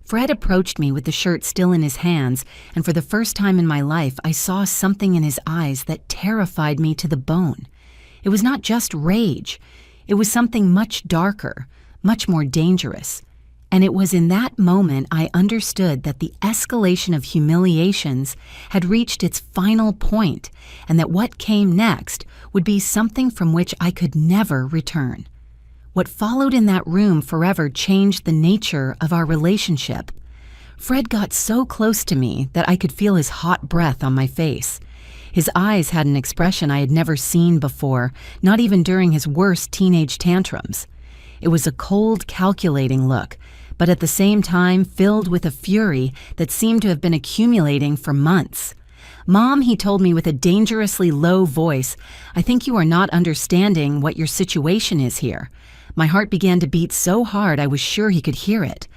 S1: Fred approached me with the shirt still in his hands, and for the first time in my life, I saw something in his eyes that terrified me to the bone. It was not just rage. It was something much darker, much more dangerous. And it was in that moment I understood that the escalation of humiliations had reached its final point, and that what came next would be something from which I could never return. What followed in that room forever changed the nature of our relationship. Fred got so close to me that I could feel his hot breath on my face. His eyes had an expression I had never seen before, not even during his worst teenage tantrums. It was a cold, calculating look, but at the same time filled with a fury that seemed to have been accumulating for months. "Mom," he told me with a dangerously low voice, "I think you are not understanding what your situation is here." My heart began to beat so hard I was sure he could hear it.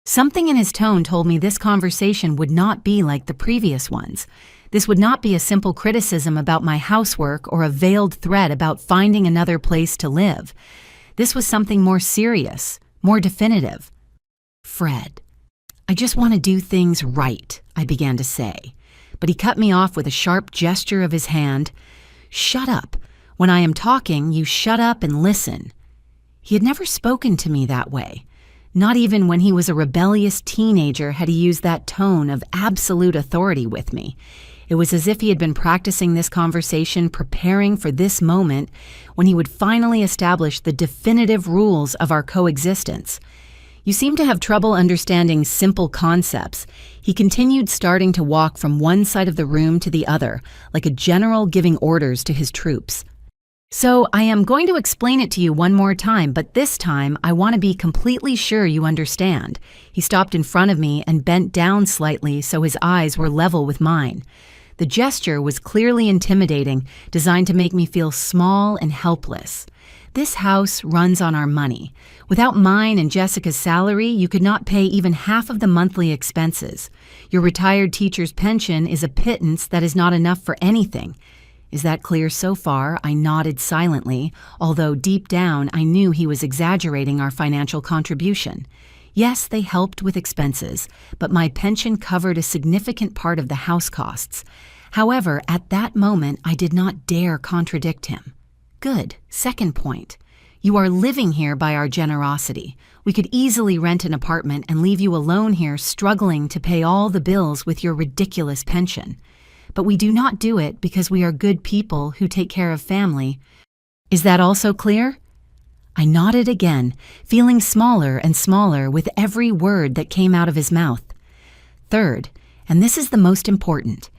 S1: Something in his tone told me this conversation would not be like the previous ones. This would not be a simple criticism about my housework or a veiled threat about finding another place to live. This was something more serious, more definitive. "Fred, I just want to do things right," I began to say. But he cut me off with a sharp gesture of his hand. "Shut up. When I am talking, you shut up and listen." He had never spoken to me that way. Not even when he was a rebellious teenager had he used that tone of absolute authority with me. It was as if he had been practicing this conversation, preparing for this moment when he would finally establish the definitive rules of our coexistence. "You seem to have trouble understanding simple concepts." He continued, starting to walk from one side of the room to the other, like a general giving orders to his troops. "So I am going to explain it to you one more time, but this time I want to be completely sure you understand." He stopped in front of me and bent down slightly so his eyes were level with mine. The gesture was clearly intimidating, designed to make me feel small and helpless. "This house runs on our money. Without mine and Jessica's salary, you could not pay even half of the monthly expenses. Your retired teacher's pension is a pittance that is not enough for anything. Is that clear so far?" I nodded silently, although deep down I knew he was exaggerating our financial contribution. Yes, they helped with expenses, but my pension covered a significant part of the house costs. However, at that moment, I did not dare contradict him. "Good. Second point. You are living here by our generosity. We could easily rent an apartment and leave you alone here struggling to pay all the bills with your ridiculous pension. But we do not do it because we are good people who take care of family. Is that also clear?" I nodded again, feeling smaller and smaller with every word that came out of his mouth. "Third, and this is the most important.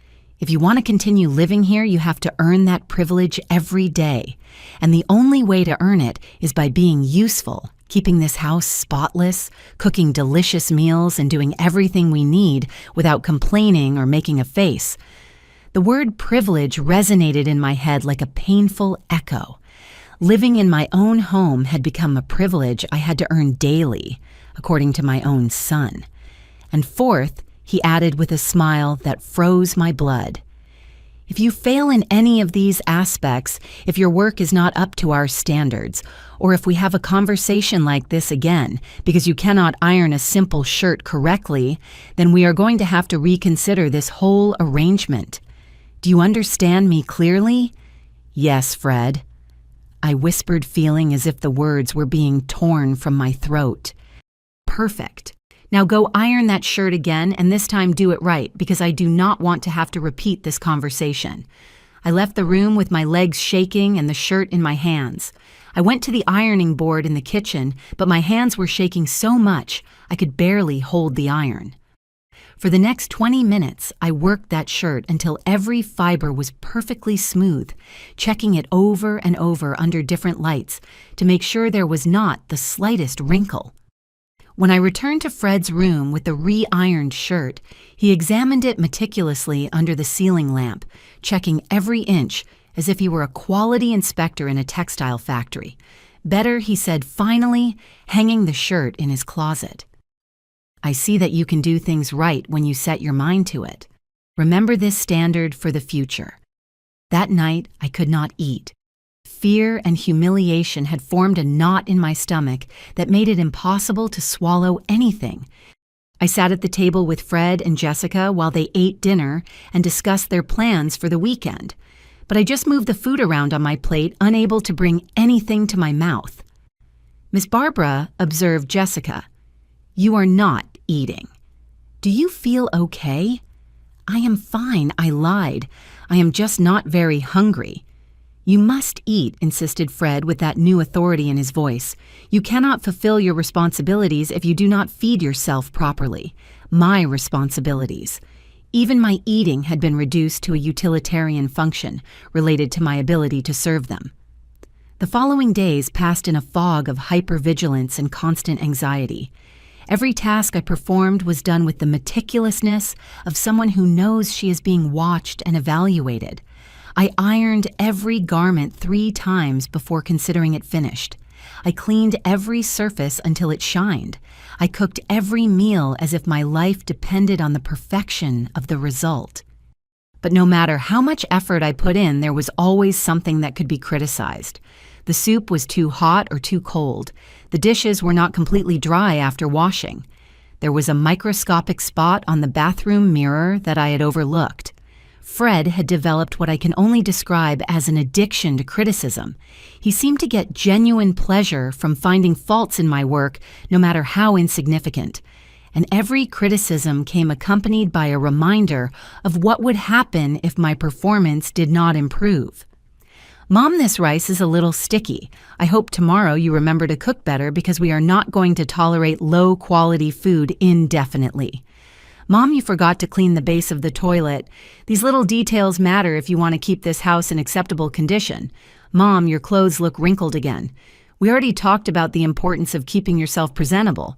S1: If you want to continue living here, you have to earn that privilege every day. And the only way to earn it is by being useful, keeping this house spotless, cooking delicious meals, and doing everything we need without complaining or making a face." The word privilege resonated in my head like a painful echo. Living in my own home had become a privilege I had to earn daily, according to my own son. And fourth, he added with a smile that froze my blood, If you fail in any of these aspects, if your work is not up to our standards, or if we have a conversation like this again because you cannot iron a simple shirt correctly, then we are going to have to reconsider this whole arrangement. Do you understand me clearly? Yes, Fred. I whispered, feeling as if the words were being torn from my throat. Perfect. Now go iron that shirt again, and this time do it right, because I do not want to have to repeat this conversation. I left the room with my legs shaking and the shirt in my hands. I went to the ironing board in the kitchen, but my hands were shaking so much I could barely hold the iron. For the next 20 minutes, I worked that shirt until every fiber was perfectly smooth, checking it over and over under different lights to make sure there was not the slightest wrinkle. When I returned to Fred's room with the re-ironed shirt, he examined it meticulously under the ceiling lamp, checking every inch as if he were a quality inspector in a textile factory. Better, he said finally, hanging the shirt in his closet. I see that you can do things right when you set your mind to it. Remember this standard for the future. That night, I could not eat. Fear and humiliation had formed a knot in my stomach that made it impossible to swallow anything. I sat at the table with Fred and Jessica while they ate dinner and discussed their plans for the weekend. But I just moved the food around on my plate, unable to bring anything to my mouth. Miss Barbara observed Jessica. You are not eating. Do you feel okay? I am fine, I lied. I am just not very hungry. You must eat, insisted Fred with that new authority in his voice. You cannot fulfill your responsibilities if you do not feed yourself properly. My responsibilities. Even my eating had been reduced to a utilitarian function related to my ability to serve them. The following days passed in a fog of hypervigilance and constant anxiety. Every task I performed was done with the meticulousness of someone who knows she is being watched and evaluated. I ironed every garment 3 times before considering it finished. I cleaned every surface until it shined. I cooked every meal as if my life depended on the perfection of the result. But no matter how much effort I put in, there was always something that could be criticized. The soup was too hot or too cold. The dishes were not completely dry after washing. There was a microscopic spot on the bathroom mirror that I had overlooked. Fred had developed what I can only describe as an addiction to criticism. He seemed to get genuine pleasure from finding faults in my work, no matter how insignificant. And every criticism came accompanied by a reminder of what would happen if my performance did not improve. Mom, this rice is a little sticky. I hope tomorrow you remember to cook better because we are not going to tolerate low-quality food indefinitely. Mom, you forgot to clean the base of the toilet. These little details matter if you want to keep this house in acceptable condition. Mom, your clothes look wrinkled again. We already talked about the importance of keeping yourself presentable.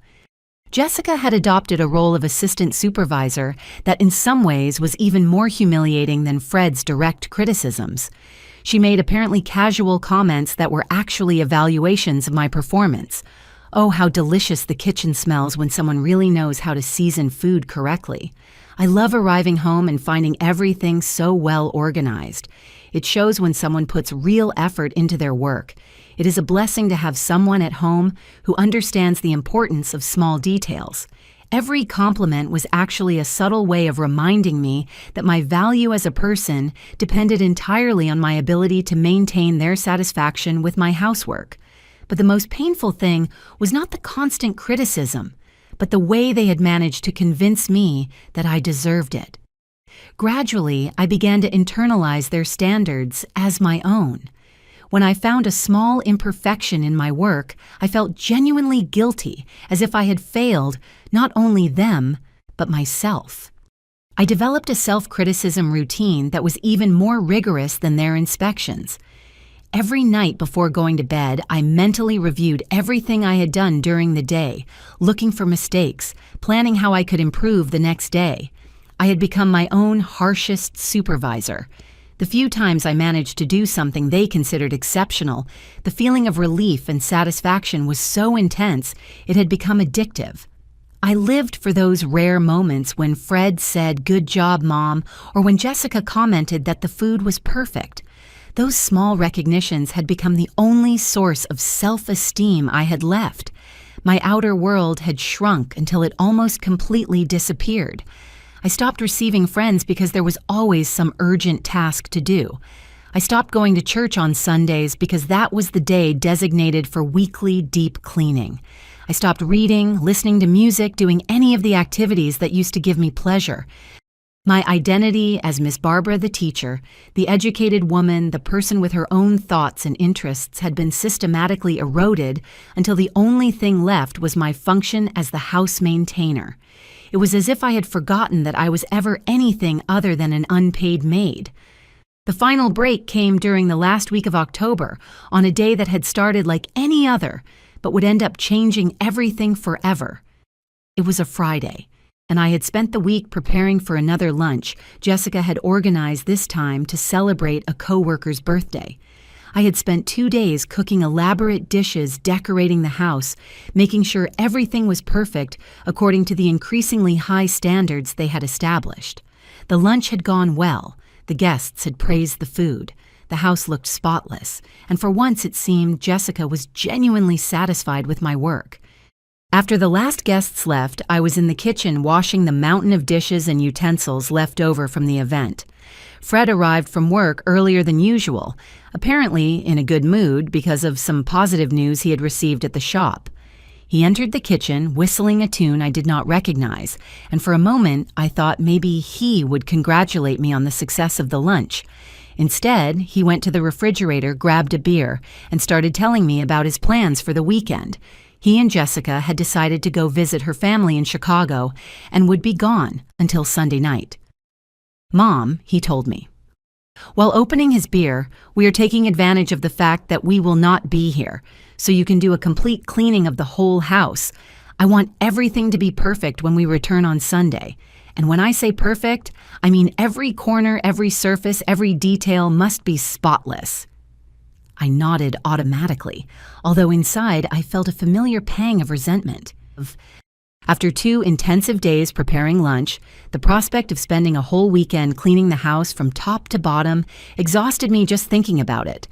S1: Jessica had adopted a role of assistant supervisor that in some ways was even more humiliating than Fred's direct criticisms. She made apparently casual comments that were actually evaluations of my performance. Oh, how delicious the kitchen smells when someone really knows how to season food correctly. I love arriving home and finding everything so well organized. It shows when someone puts real effort into their work. It is a blessing to have someone at home who understands the importance of small details. Every compliment was actually a subtle way of reminding me that my value as a person depended entirely on my ability to maintain their satisfaction with my housework. But the most painful thing was not the constant criticism, but the way they had managed to convince me that I deserved it. Gradually, I began to internalize their standards as my own. When I found a small imperfection in my work, I felt genuinely guilty, as if I had failed not only them, but myself. I developed a self-criticism routine that was even more rigorous than their inspections. Every night before going to bed, I mentally reviewed everything I had done during the day, looking for mistakes, planning how I could improve the next day. I had become my own harshest supervisor. The few times I managed to do something they considered exceptional, the feeling of relief and satisfaction was so intense it had become addictive. I lived for those rare moments when Fred said, "Good job, Mom," or when Jessica commented that the food was perfect. Those small recognitions had become the only source of self-esteem I had left. My outer world had shrunk until it almost completely disappeared. I stopped receiving friends because there was always some urgent task to do. I stopped going to church on Sundays because that was the day designated for weekly deep cleaning. I stopped reading, listening to music, doing any of the activities that used to give me pleasure. My identity as Miss Barbara the teacher, the educated woman, the person with her own thoughts and interests had been systematically eroded until the only thing left was my function as the house maintainer. It was as if I had forgotten that I was ever anything other than an unpaid maid. The final break came during the last week of October, on a day that had started like any other, but would end up changing everything forever. It was a Friday, and I had spent the week preparing for another lunch Jessica had organized this time to celebrate a coworker's birthday. I had spent 2 days cooking elaborate dishes, decorating the house, making sure everything was perfect according to the increasingly high standards they had established. The lunch had gone well. The guests had praised the food. The house looked spotless, and for once it seemed Jessica was genuinely satisfied with my work. After the last guests left, I was in the kitchen washing the mountain of dishes and utensils left over from the event. Fred arrived from work earlier than usual, apparently in a good mood because of some positive news he had received at the shop. He entered the kitchen, whistling a tune I did not recognize, and for a moment I thought maybe he would congratulate me on the success of the lunch. Instead, he went to the refrigerator, grabbed a beer, and started telling me about his plans for the weekend. He and Jessica had decided to go visit her family in Chicago and would be gone until Sunday night. "Mom," he told me. While opening his beer, "We are taking advantage of the fact that we will not be here, so you can do a complete cleaning of the whole house. I want everything to be perfect when we return on Sunday. And when I say perfect, I mean every corner, every surface, every detail must be spotless." I nodded automatically, although inside I felt a familiar pang of resentment. After 2 intensive days preparing lunch, the prospect of spending a whole weekend cleaning the house from top to bottom exhausted me just thinking about it.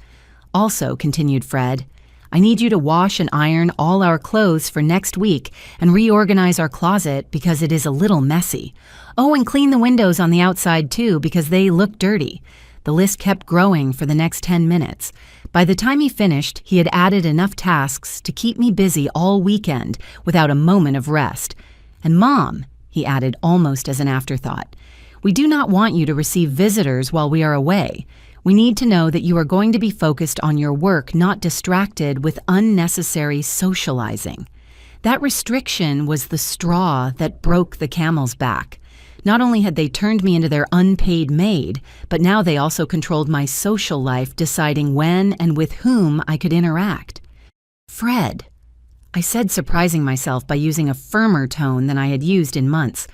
S1: "Also," continued Fred, "I need you to wash and iron all our clothes for next week and reorganize our closet because it is a little messy. Oh, and clean the windows on the outside too because they look dirty." The list kept growing for the next 10 minutes. By the time he finished, he had added enough tasks to keep me busy all weekend without a moment of rest. "And Mom," he added almost as an afterthought, "we do not want you to receive visitors while we are away. We need to know that you are going to be focused on your work, not distracted with unnecessary socializing." That restriction was the straw that broke the camel's back. Not only had they turned me into their unpaid maid, but now they also controlled my social life, deciding when and with whom I could interact. "Fred," I said, surprising myself by using a firmer tone than I had used in months,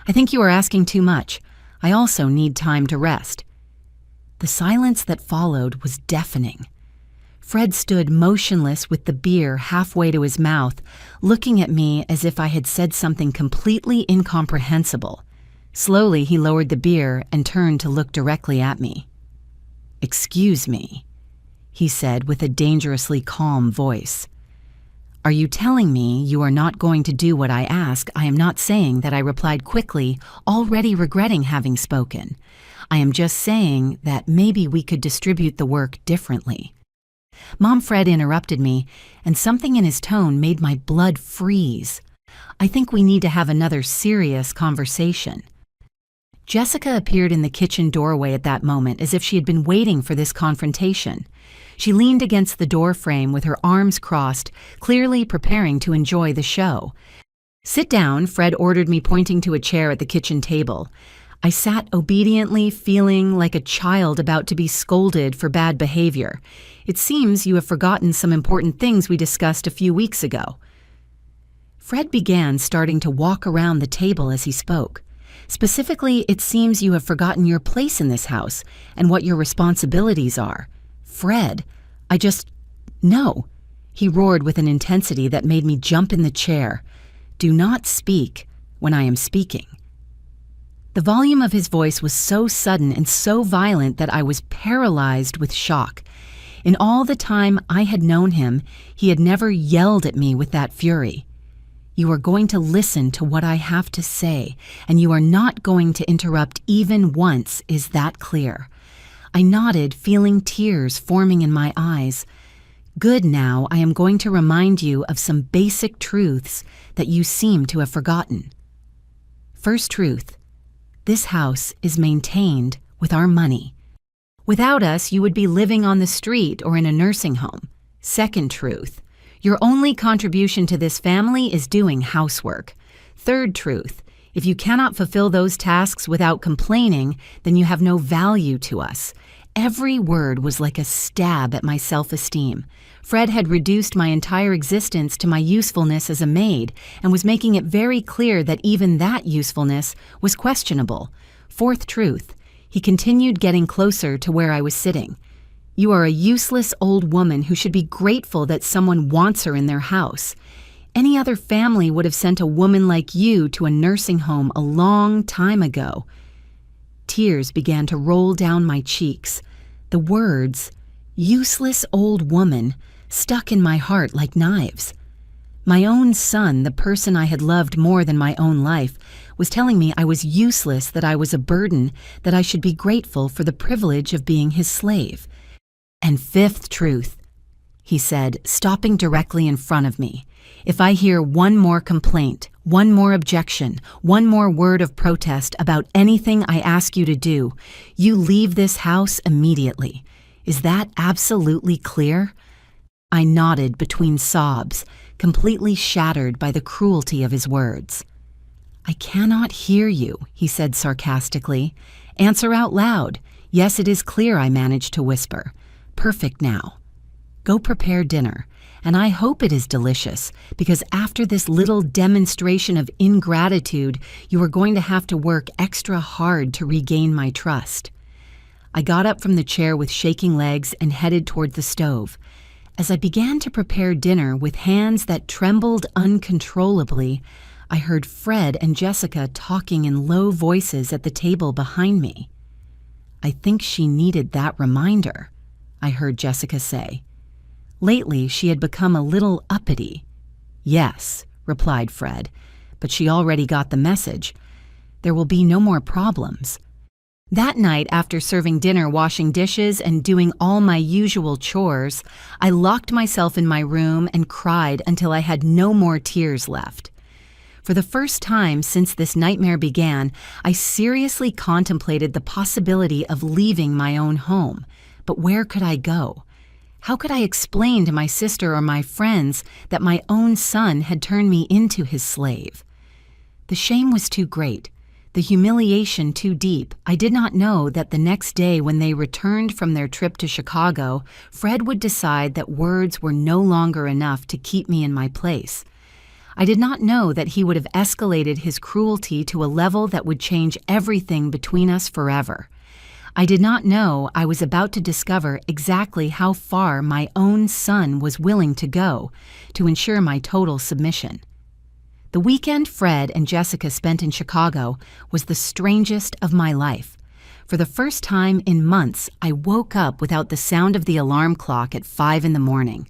S1: "I think you are asking too much. I also need time to rest." The silence that followed was deafening. Fred stood motionless with the beer halfway to his mouth, looking at me as if I had said something completely incomprehensible. Slowly, he lowered the beer and turned to look directly at me. "Excuse me," he said with a dangerously calm voice. "Are you telling me you are not going to do what I ask?" I am not saying that, I replied quickly, already regretting having spoken. "I am just saying that maybe we could distribute the work differently." Mom Fred interrupted me, and something in his tone made my blood freeze. "I think we need to have another serious conversation." Jessica appeared in the kitchen doorway at that moment as if she had been waiting for this confrontation. She leaned against the door frame with her arms crossed, clearly preparing to enjoy the show. "Sit down," Fred ordered me, pointing to a chair at the kitchen table. I sat obediently, feeling like a child about to be scolded for bad behavior. "It seems you have forgotten some important things we discussed a few weeks ago." Fred began, starting to walk around the table as he spoke. "Specifically, it seems you have forgotten your place in this house and what your responsibilities are." "Fred, No!" he roared with an intensity that made me jump in the chair. Do not speak when I am speaking." The volume of his voice was so sudden and so violent that I was paralyzed with shock. In all the time I had known him, he had never yelled at me with that fury. "You are going to listen to what I have to say, and you are not going to interrupt even once, is that clear?" I nodded, feeling tears forming in my eyes. "Good, now I am going to remind you of some basic truths that you seem to have forgotten. First truth, this house is maintained with our money. Without us, you would be living on the street or in a nursing home. Second truth, your only contribution to this family is doing housework. Third truth, if you cannot fulfill those tasks without complaining, then you have no value to us." Every word was like a stab at my self-esteem. Fred had reduced my entire existence to my usefulness as a maid and was making it very clear that even that usefulness was questionable. Fourth truth, he continued getting closer to where I was sitting. "You are a useless old woman who should be grateful that someone wants her in their house. Any other family would have sent a woman like you to a nursing home a long time ago." Tears began to roll down my cheeks. The words, "useless old woman," stuck in my heart like knives. My own son, the person I had loved more than my own life, was telling me I was useless, that I was a burden, that I should be grateful for the privilege of being his slave. "And fifth truth," he said, stopping directly in front of me, "if I hear one more complaint, one more objection, one more word of protest about anything I ask you to do, you leave this house immediately. Is that absolutely clear?" I nodded between sobs, completely shattered by the cruelty of his words. "I cannot hear you," he said sarcastically. "Answer out loud." "Yes, it is clear," I managed to whisper. "Perfect now. Go prepare dinner. And I hope it is delicious, because after this little demonstration of ingratitude, you are going to have to work extra hard to regain my trust." I got up from the chair with shaking legs and headed toward the stove. As I began to prepare dinner with hands that trembled uncontrollably, I heard Fred and Jessica talking in low voices at the table behind me. "I think she needed that reminder," I heard Jessica say. Lately, she had become a little uppity. "Yes," replied Fred, "but she already got the message. There will be no more problems." That night, after serving dinner, washing dishes, and doing all my usual chores, I locked myself in my room and cried until I had no more tears left. For the first time since this nightmare began, I seriously contemplated the possibility of leaving my own home. But where could I go? How could I explain to my sister or my friends that my own son had turned me into his slave? The shame was too great, the humiliation too deep. I did not know that the next day, when they returned from their trip to Chicago, Fred would decide that words were no longer enough to keep me in my place. I did not know that he would have escalated his cruelty to a level that would change everything between us forever. I did not know I was about to discover exactly how far my own son was willing to go to ensure my total submission. The weekend Fred and Jessica spent in Chicago was the strangest of my life. For the first time in months, I woke up without the sound of the alarm clock at 5 in the morning.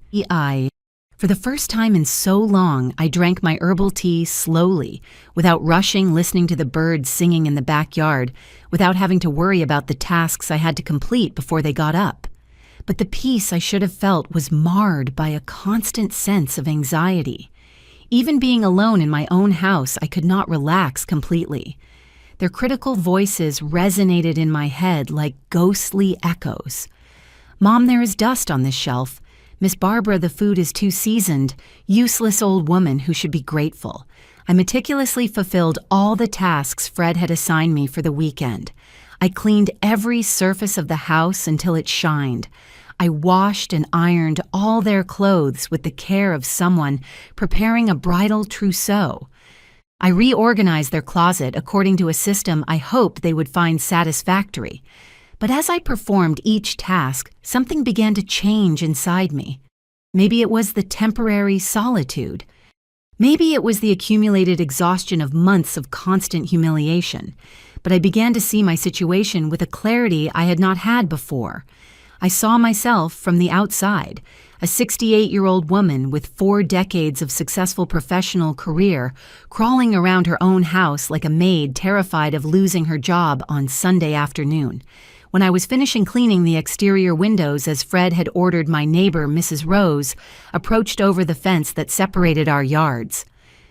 S1: For the first time in so long, I drank my herbal tea slowly, without rushing, listening to the birds singing in the backyard, without having to worry about the tasks I had to complete before they got up. But the peace I should have felt was marred by a constant sense of anxiety. Even being alone in my own house, I could not relax completely. Their critical voices resonated in my head like ghostly echoes. "Mom, there is dust on this shelf. Miss Barbara, the food is too seasoned. Useless old woman who should be grateful." I meticulously fulfilled all the tasks Fred had assigned me for the weekend. I cleaned every surface of the house until it shined. I washed and ironed all their clothes with the care of someone preparing a bridal trousseau. I reorganized their closet according to a system I hoped they would find satisfactory. But as I performed each task, something began to change inside me. Maybe it was the temporary solitude. Maybe it was the accumulated exhaustion of months of constant humiliation, but I began to see my situation with a clarity I had not had before. I saw myself from the outside, a 68-year-old woman with 4 decades of successful professional career, crawling around her own house like a maid terrified of losing her job on Sunday afternoon. When I was finishing cleaning the exterior windows as Fred had ordered, my neighbor, Mrs. Rose, approached over the fence that separated our yards.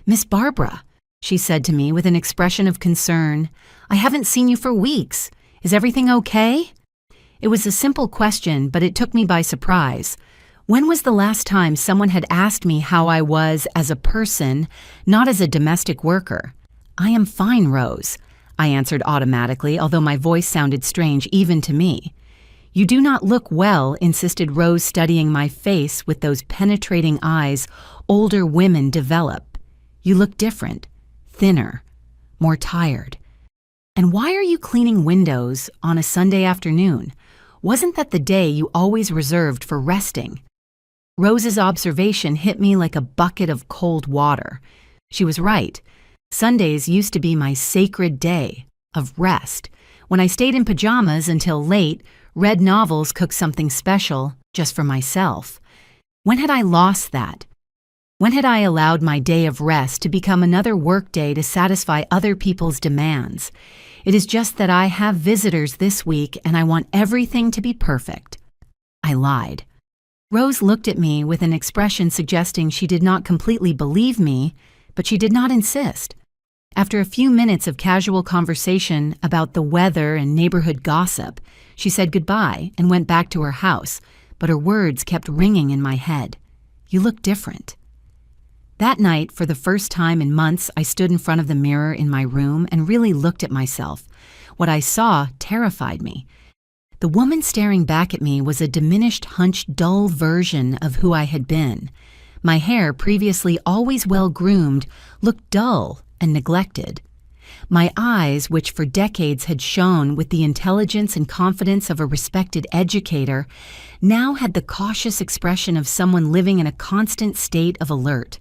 S1: "Miss Barbara," she said to me with an expression of concern, "I haven't seen you for weeks. Is everything okay?" It was a simple question, but it took me by surprise. When was the last time someone had asked me how I was as a person, not as a domestic worker? "I am fine, Rose," I answered automatically, although my voice sounded strange even to me. "You do not look well," insisted Rose, studying my face with those penetrating eyes older women develop. "You look different, thinner, more tired. And why are you cleaning windows on a Sunday afternoon? Wasn't that the day you always reserved for resting?" Rose's observation hit me like a bucket of cold water. She was right. Sundays used to be my sacred day of rest, when I stayed in pajamas until late, read novels, cooked something special just for myself. When had I lost that? When had I allowed my day of rest to become another work day to satisfy other people's demands? It is just that I have visitors this week and I want everything to be perfect. I lied. Rose looked at me with an expression suggesting she did not completely believe me, but she did not insist. After a few minutes of casual conversation about the weather and neighborhood gossip, she said goodbye and went back to her house, but her words kept ringing in my head. "You look different." That night, for the first time in months, I stood in front of the mirror in my room and really looked at myself. What I saw terrified me. The woman staring back at me was a diminished, hunched, dull version of who I had been. My hair, previously always well-groomed, looked dull and neglected. My eyes, which for decades had shone with the intelligence and confidence of a respected educator, now had the cautious expression of someone living in a constant state of alert.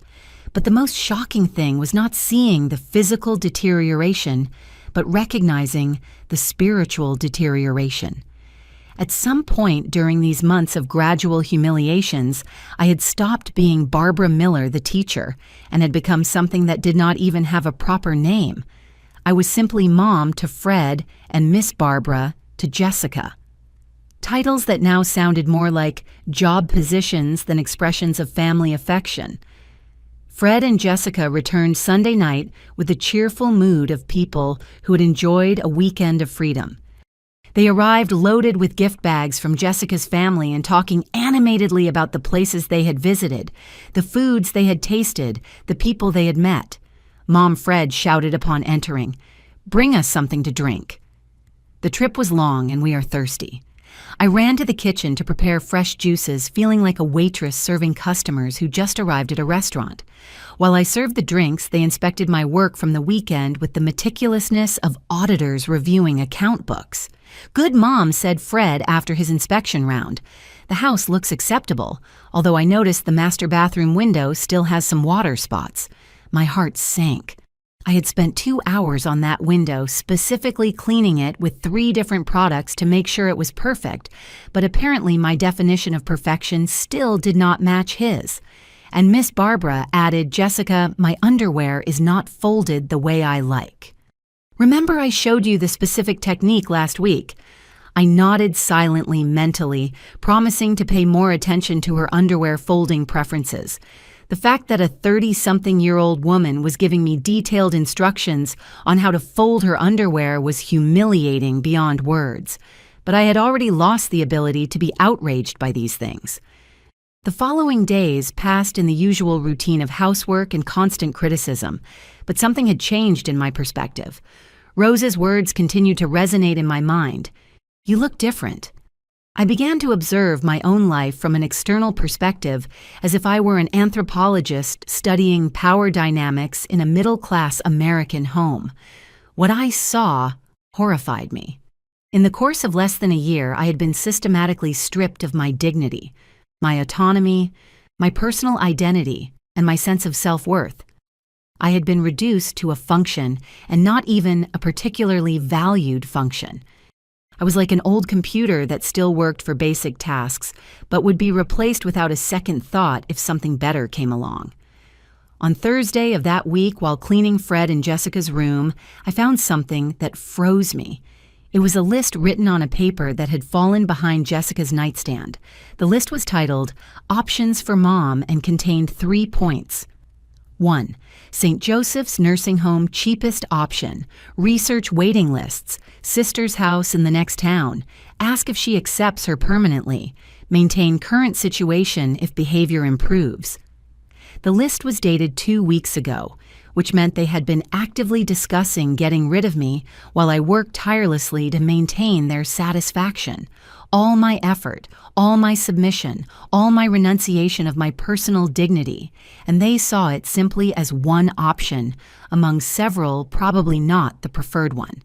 S1: But the most shocking thing was not seeing the physical deterioration, but recognizing the spiritual deterioration. At some point during these months of gradual humiliations, I had stopped being Barbara Miller, the teacher, and had become something that did not even have a proper name. I was simply Mom to Fred and Miss Barbara to Jessica. Titles that now sounded more like job positions than expressions of family affection. Fred and Jessica returned Sunday night with the cheerful mood of people who had enjoyed a weekend of freedom. They arrived loaded with gift bags from Jessica's family and talking animatedly about the places they had visited, the foods they had tasted, the people they had met. Mom Fred shouted upon entering, "Bring us something to drink." The trip was long and we are thirsty. I ran to the kitchen to prepare fresh juices, feeling like a waitress serving customers who just arrived at a restaurant. While I served the drinks, they inspected my work from the weekend with the meticulousness of auditors reviewing account books. "Good Mom," said Fred after his inspection round. "The house looks acceptable, although I noticed the master bathroom window still has some water spots." My heart sank. I had spent 2 hours on that window, specifically cleaning it with 3 different products to make sure it was perfect, but apparently my definition of perfection still did not match his. And Miss Barbara added, "Jessica, my underwear is not folded the way I like." Remember I showed you the specific technique last week? I nodded silently, mentally, promising to pay more attention to her underwear folding preferences. The fact that a 30-something-year-old woman was giving me detailed instructions on how to fold her underwear was humiliating beyond words, but I had already lost the ability to be outraged by these things. The following days passed in the usual routine of housework and constant criticism, but something had changed in my perspective. Rose's words continued to resonate in my mind. "You look different." I began to observe my own life from an external perspective, as if I were an anthropologist studying power dynamics in a middle-class American home. What I saw horrified me. In the course of less than a year, I had been systematically stripped of my dignity, my autonomy, my personal identity, and my sense of self-worth. I had been reduced to a function, and not even a particularly valued function. I was like an old computer that still worked for basic tasks, but would be replaced without a second thought if something better came along. On Thursday of that week, while cleaning Fred and Jessica's room, I found something that froze me. It was a list written on a paper that had fallen behind Jessica's nightstand. The list was titled, Options for Mom, and contained 3 points. 1. St. Joseph's Nursing Home cheapest option. Research waiting lists. Sister's house in the next town. Ask if she accepts her permanently. Maintain current situation if behavior improves. The list was dated 2 weeks ago, which meant they had been actively discussing getting rid of me while I worked tirelessly to maintain their satisfaction. All my effort, all my submission, all my renunciation of my personal dignity, and they saw it simply as one option among several, probably not the preferred one.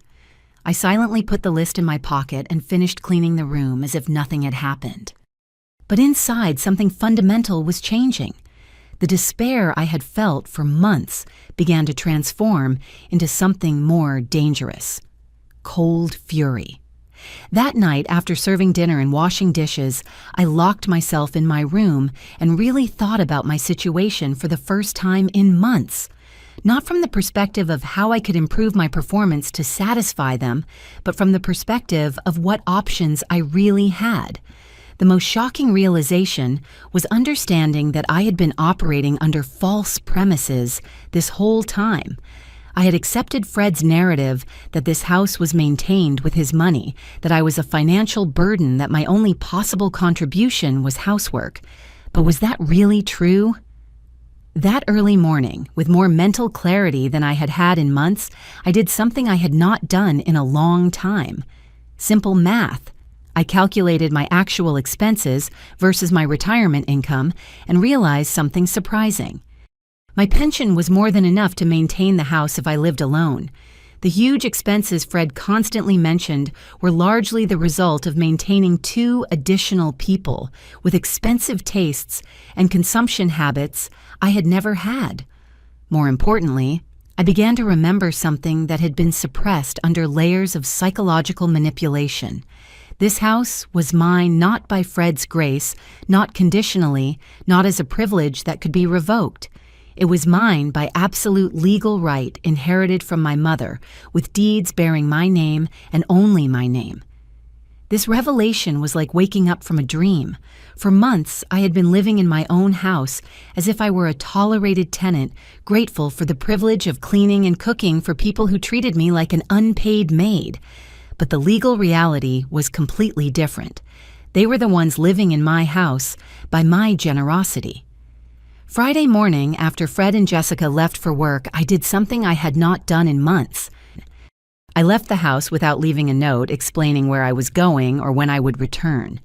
S1: I silently put the list in my pocket and finished cleaning the room as if nothing had happened. But inside, something fundamental was changing. The despair I had felt for months began to transform into something more dangerous. Cold fury. That night, after serving dinner and washing dishes, I locked myself in my room and really thought about my situation for the first time in months. Not from the perspective of how I could improve my performance to satisfy them, but from the perspective of what options I really had. The most shocking realization was understanding that I had been operating under false premises this whole time. I had accepted Fred's narrative that this house was maintained with his money, that I was a financial burden, that my only possible contribution was housework. But was that really true? That early morning, with more mental clarity than I had had in months, I did something I had not done in a long time. Simple math. I calculated my actual expenses versus my retirement income and realized something surprising. My pension was more than enough to maintain the house if I lived alone. The huge expenses Fred constantly mentioned were largely the result of maintaining 2 additional people with expensive tastes and consumption habits I had never had. More importantly, I began to remember something that had been suppressed under layers of psychological manipulation. This house was mine not by Fred's grace, not conditionally, not as a privilege that could be revoked. It was mine by absolute legal right inherited from my mother, with deeds bearing my name and only my name. This revelation was like waking up from a dream. For months, I had been living in my own house as if I were a tolerated tenant, grateful for the privilege of cleaning and cooking for people who treated me like an unpaid maid. But the legal reality was completely different. They were the ones living in my house by my generosity. Friday morning, after Fred and Jessica left for work, I did something I had not done in months. I left the house without leaving a note explaining where I was going or when I would return.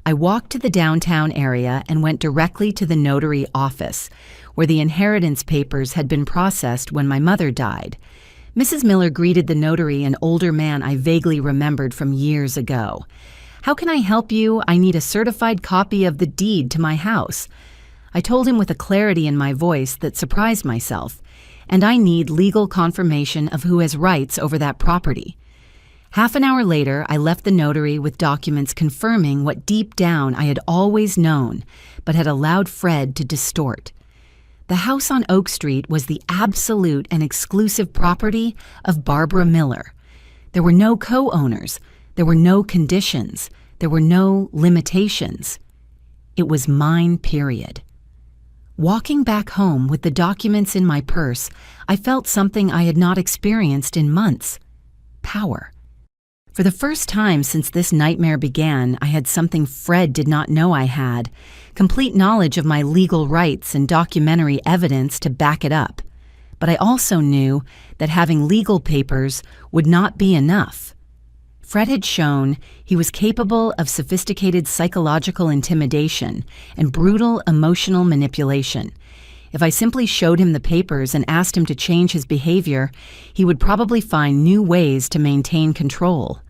S1: I walked to the downtown area and went directly to the notary office, where the inheritance papers had been processed when my mother died. Mrs. Miller greeted the notary, an older man I vaguely remembered from years ago. "How can I help you? I need a certified copy of the deed to my house." I told him with a clarity in my voice that surprised myself, and I need legal confirmation of who has rights over that property. Half an hour later, I left the notary with documents confirming what deep down I had always known, but had allowed Fred to distort. The house on Oak Street was the absolute and exclusive property of Barbara Miller. There were no co-owners. There were no conditions. There were no limitations. It was mine, period. Walking back home with the documents in my purse, I felt something I had not experienced in months: power. For the first time since this nightmare began, I had something Fred did not know I had: complete knowledge of my legal rights and documentary evidence to back it up. But I also knew that having legal papers would not be enough. Fred had shown he was capable of sophisticated psychological intimidation and brutal emotional manipulation. If I simply showed him the papers and asked him to change his behavior, he would probably find new ways to maintain control.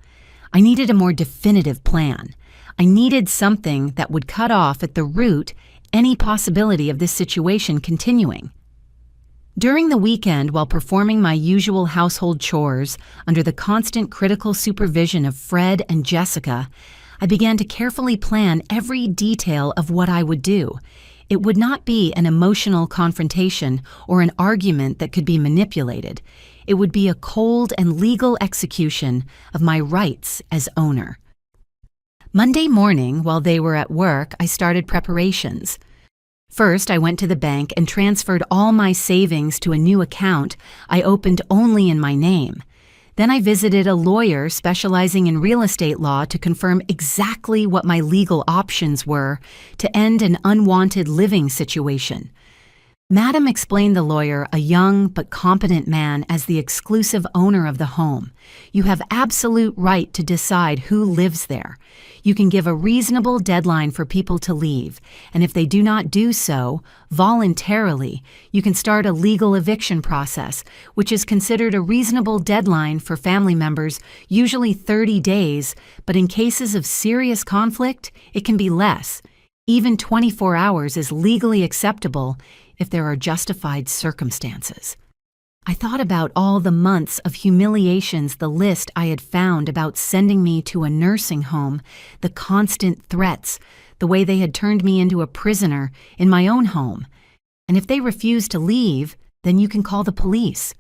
S1: I needed a more definitive plan. I needed something that would cut off at the root any possibility of this situation continuing. During the weekend, while performing my usual household chores under the constant critical supervision of Fred and Jessica, I began to carefully plan every detail of what I would do. It would not be an emotional confrontation or an argument that could be manipulated. It would be a cold and legal execution of my rights as owner. Monday morning, while they were at work, I started preparations. First, I went to the bank and transferred all my savings to a new account I opened only in my name. Then I visited a lawyer specializing in real estate law to confirm exactly what my legal options were to end an unwanted living situation. Madam explained the lawyer, a young but competent man, as the exclusive owner of the home. You have absolute right to decide who lives there. You can give a reasonable deadline for people to leave, and if they do not do so voluntarily, you can start a legal eviction process, which is considered a reasonable deadline for family members, usually 30 days, but in cases of serious conflict, it can be less. Even 24 hours is legally acceptable if there are justified circumstances. I thought about all the months of humiliations the list I had found about sending me to a nursing home, the constant threats, the way they had turned me into a prisoner in my own home. And if they refuse to leave, then you can call the police.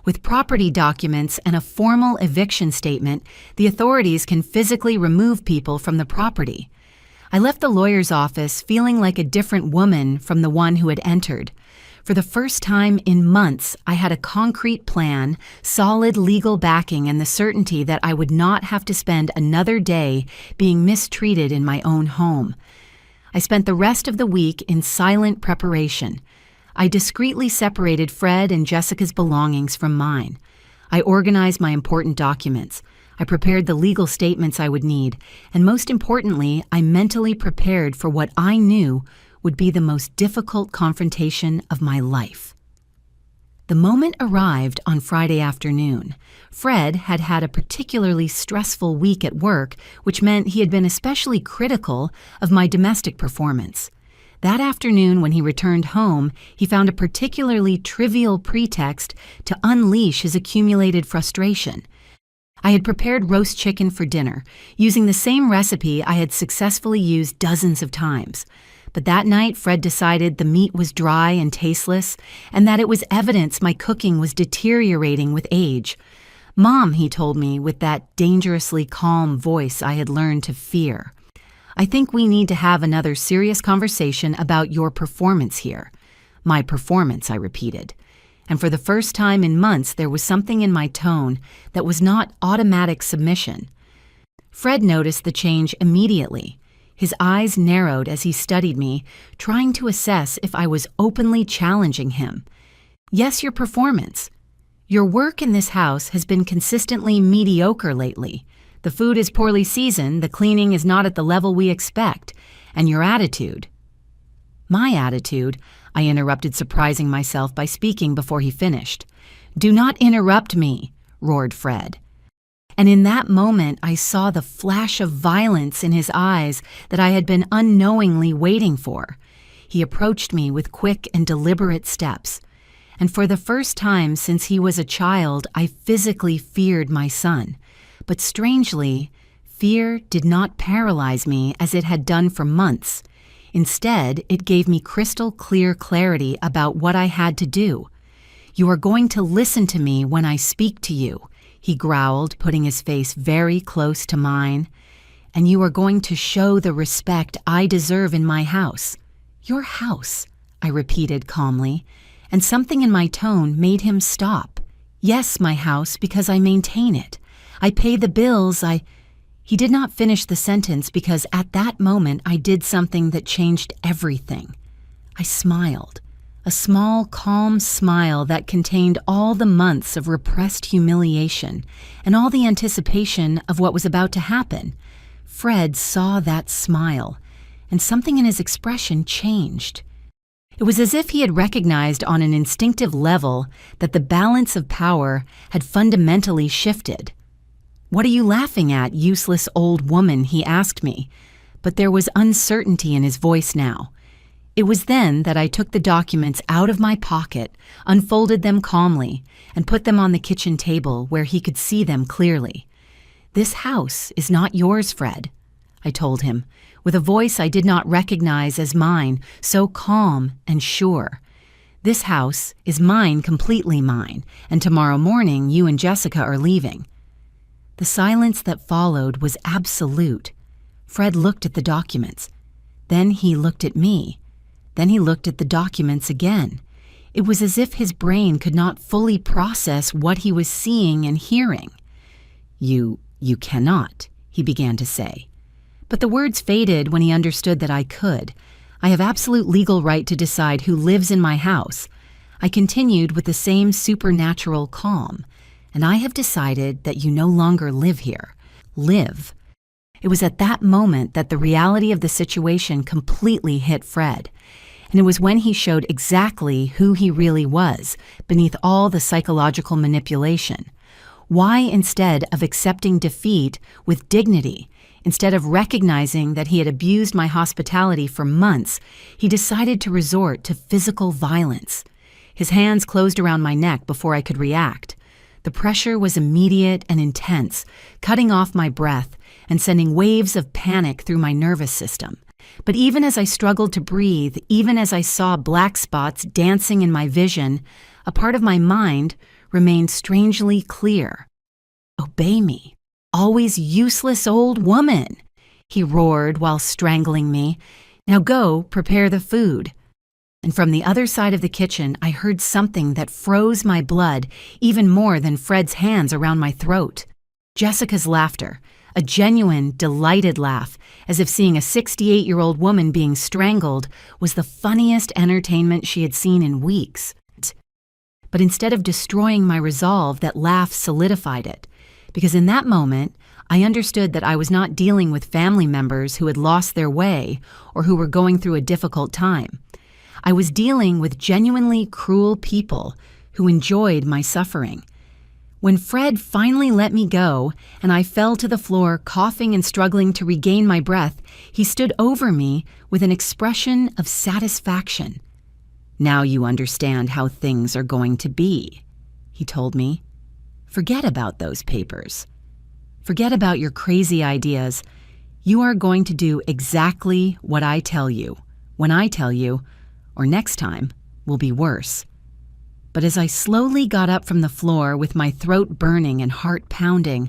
S1: With property documents and a formal eviction statement, the authorities can physically remove people from the property. I left the lawyer's office feeling like a different woman from the one who had entered. For the first time in months, I had a concrete plan, solid legal backing, and the certainty that I would not have to spend another day being mistreated in my own home. I spent the rest of the week in silent preparation. I discreetly separated Fred and Jessica's belongings from mine. I organized my important documents. I prepared the legal statements I would need, and most importantly, I mentally prepared for what I knew would be the most difficult confrontation of my life. The moment arrived on Friday afternoon. Fred had had a particularly stressful week at work, which meant he had been especially critical of my domestic performance. That afternoon, when he returned home, he found a particularly trivial pretext to unleash his accumulated frustration. I had prepared roast chicken for dinner, using the same recipe I had successfully used dozens of times. But that night, Fred decided the meat was dry and tasteless, and that it was evidence my cooking was deteriorating with age. "Mom," he told me with that dangerously calm voice I had learned to fear, "I think we need to have another serious conversation about your performance here." "My performance," I repeated. And for the first time in months, there was something in my tone that was not automatic submission. Fred noticed the change immediately. His eyes narrowed as he studied me, trying to assess if I was openly challenging him. "Yes, your performance. Your work in this house has been consistently mediocre lately. The food is poorly seasoned, the cleaning is not at the level we expect, and your attitude." "My attitude?" I interrupted, surprising myself by speaking before he finished. "Do not interrupt me," roared Fred. And in that moment, I saw the flash of violence in his eyes that I had been unknowingly waiting for. He approached me with quick and deliberate steps. And for the first time since he was a child, I physically feared my son. But strangely, fear did not paralyze me as it had done for months. Instead, it gave me crystal clear clarity about what I had to do. "You are going to listen to me when I speak to you," he growled, putting his face very close to mine. "And you are going to show the respect I deserve in my house." "Your house," I repeated calmly, and something in my tone made him stop. "Yes, my house, because I maintain it. I pay the bills, He did not finish the sentence because at that moment I did something that changed everything. I smiled, a small, calm smile that contained all the months of repressed humiliation and all the anticipation of what was about to happen. Fred saw that smile, and something in his expression changed. It was as if he had recognized on an instinctive level that the balance of power had fundamentally shifted. "What are you laughing at, useless old woman?" he asked me, but there was uncertainty in his voice now. It was then that I took the documents out of my pocket, unfolded them calmly, and put them on the kitchen table where he could see them clearly. "This house is not yours, Fred," I told him, with a voice I did not recognize as mine, so calm and sure. "This house is mine, completely mine, and tomorrow morning you and Jessica are leaving." The silence that followed was absolute. Fred looked at the documents. Then he looked at me. Then he looked at the documents again. It was as if his brain could not fully process what he was seeing and hearing. You cannot," he began to say. But the words faded when he understood that I could. "I have absolute legal right to decide who lives in my house." I continued with the same supernatural calm. "And I have decided that you no longer live here. Live." It was at that moment that the reality of the situation completely hit Fred. And it was when he showed exactly who he really was, beneath all the psychological manipulation. Why, instead of accepting defeat with dignity, instead of recognizing that he had abused my hospitality for months, he decided to resort to physical violence. His hands closed around my neck before I could react. The pressure was immediate and intense, cutting off my breath and sending waves of panic through my nervous system. But even as I struggled to breathe, even as I saw black spots dancing in my vision, a part of my mind remained strangely clear. "Obey me, always useless old woman," he roared while strangling me. "Now go prepare the food." And from the other side of the kitchen, I heard something that froze my blood even more than Fred's hands around my throat. Jessica's laughter, a genuine, delighted laugh, as if seeing a 68-year-old woman being strangled was the funniest entertainment she had seen in weeks. But instead of destroying my resolve, that laugh solidified it, because in that moment, I understood that I was not dealing with family members who had lost their way or who were going through a difficult time. I was dealing with genuinely cruel people who enjoyed my suffering. When Fred finally let me go and I fell to the floor coughing and struggling to regain my breath, he stood over me with an expression of satisfaction. "Now you understand how things are going to be," he told me. "Forget about those papers. Forget about your crazy ideas. You are going to do exactly what I tell you, when I tell you, or next time will be worse." But as I slowly got up from the floor with my throat burning and heart pounding,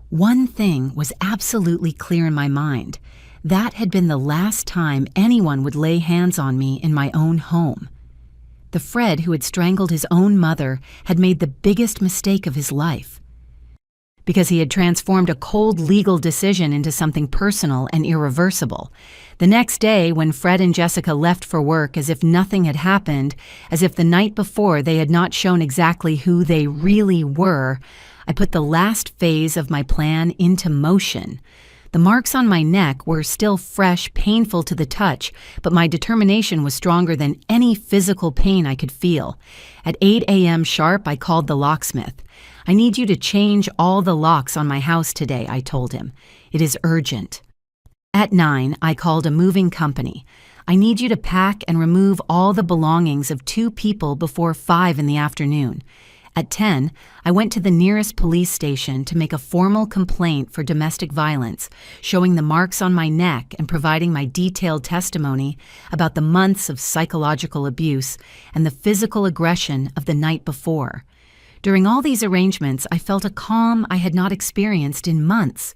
S1: one thing was absolutely clear in my mind. That had been the last time anyone would lay hands on me in my own home. The Fred who had strangled his own mother had made the biggest mistake of his life. Because he had transformed a cold legal decision into something personal and irreversible. The next day, when Fred and Jessica left for work as if nothing had happened, as if the night before they had not shown exactly who they really were, I put the last phase of my plan into motion. The marks on my neck were still fresh, painful to the touch, but my determination was stronger than any physical pain I could feel. At 8 a.m. sharp, I called the locksmith. "I need you to change all the locks on my house today," I told him. "It is urgent." At 9, I called a moving company. "I need you to pack and remove all the belongings of 2 people before 5 in the afternoon." At 10, I went to the nearest police station to make a formal complaint for domestic violence, showing the marks on my neck and providing my detailed testimony about the months of psychological abuse and the physical aggression of the night before. During all these arrangements, I felt a calm I had not experienced in months.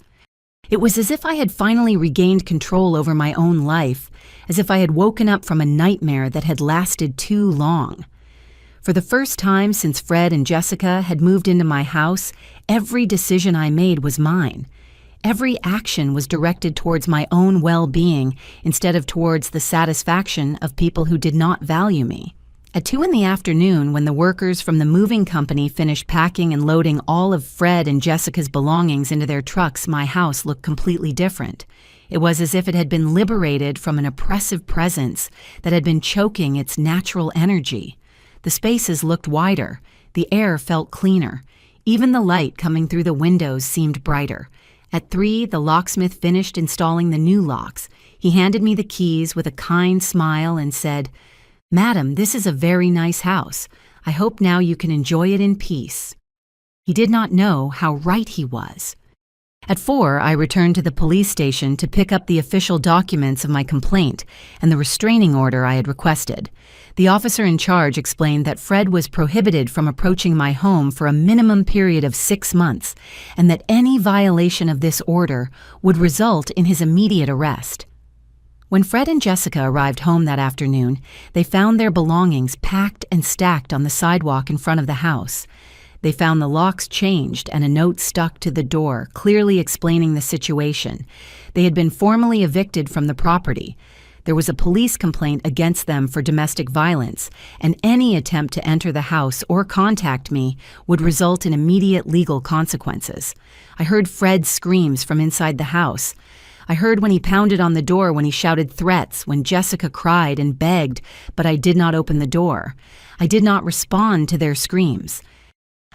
S1: It was as if I had finally regained control over my own life, as if I had woken up from a nightmare that had lasted too long. For the first time since Fred and Jessica had moved into my house, every decision I made was mine. Every action was directed towards my own well-being instead of towards the satisfaction of people who did not value me. At 2 in the afternoon, when the workers from the moving company finished packing and loading all of Fred and Jessica's belongings into their trucks, my house looked completely different. It was as if it had been liberated from an oppressive presence that had been choking its natural energy. The spaces looked wider, the air felt cleaner, even the light coming through the windows seemed brighter, At 3, the locksmith finished installing the new locks. He handed me the keys with a kind smile and said, "Madam, this is a very nice house. I hope now you can enjoy it in peace." He did not know how right he was. At 4, I returned to the police station to pick up the official documents of my complaint and the restraining order I had requested. The officer in charge explained that Fred was prohibited from approaching my home for a minimum period of 6 months, and that any violation of this order would result in his immediate arrest. When Fred and Jessica arrived home that afternoon, they found their belongings packed and stacked on the sidewalk in front of the house. They found the locks changed and a note stuck to the door, clearly explaining the situation. They had been formally evicted from the property. There was a police complaint against them for domestic violence, and any attempt to enter the house or contact me would result in immediate legal consequences. I heard Fred's screams from inside the house. I heard when he pounded on the door, when he shouted threats, when Jessica cried and begged, but I did not open the door. I did not respond to their screams.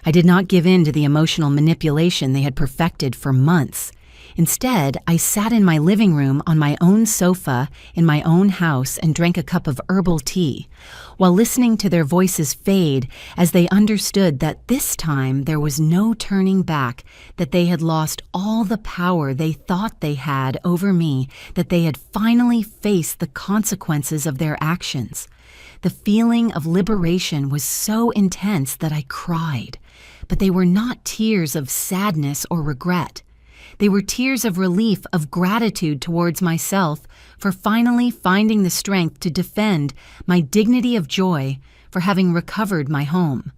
S1: I did not give in to the emotional manipulation they had perfected for months. Instead, I sat in my living room on my own sofa in my own house and drank a cup of herbal tea, while listening to their voices fade as they understood that this time there was no turning back, that they had lost all the power they thought they had over me, that they had finally faced the consequences of their actions. The feeling of liberation was so intense that I cried, but they were not tears of sadness or regret. They were tears of relief, of gratitude towards myself for finally finding the strength to defend my dignity of joy, for having recovered my home.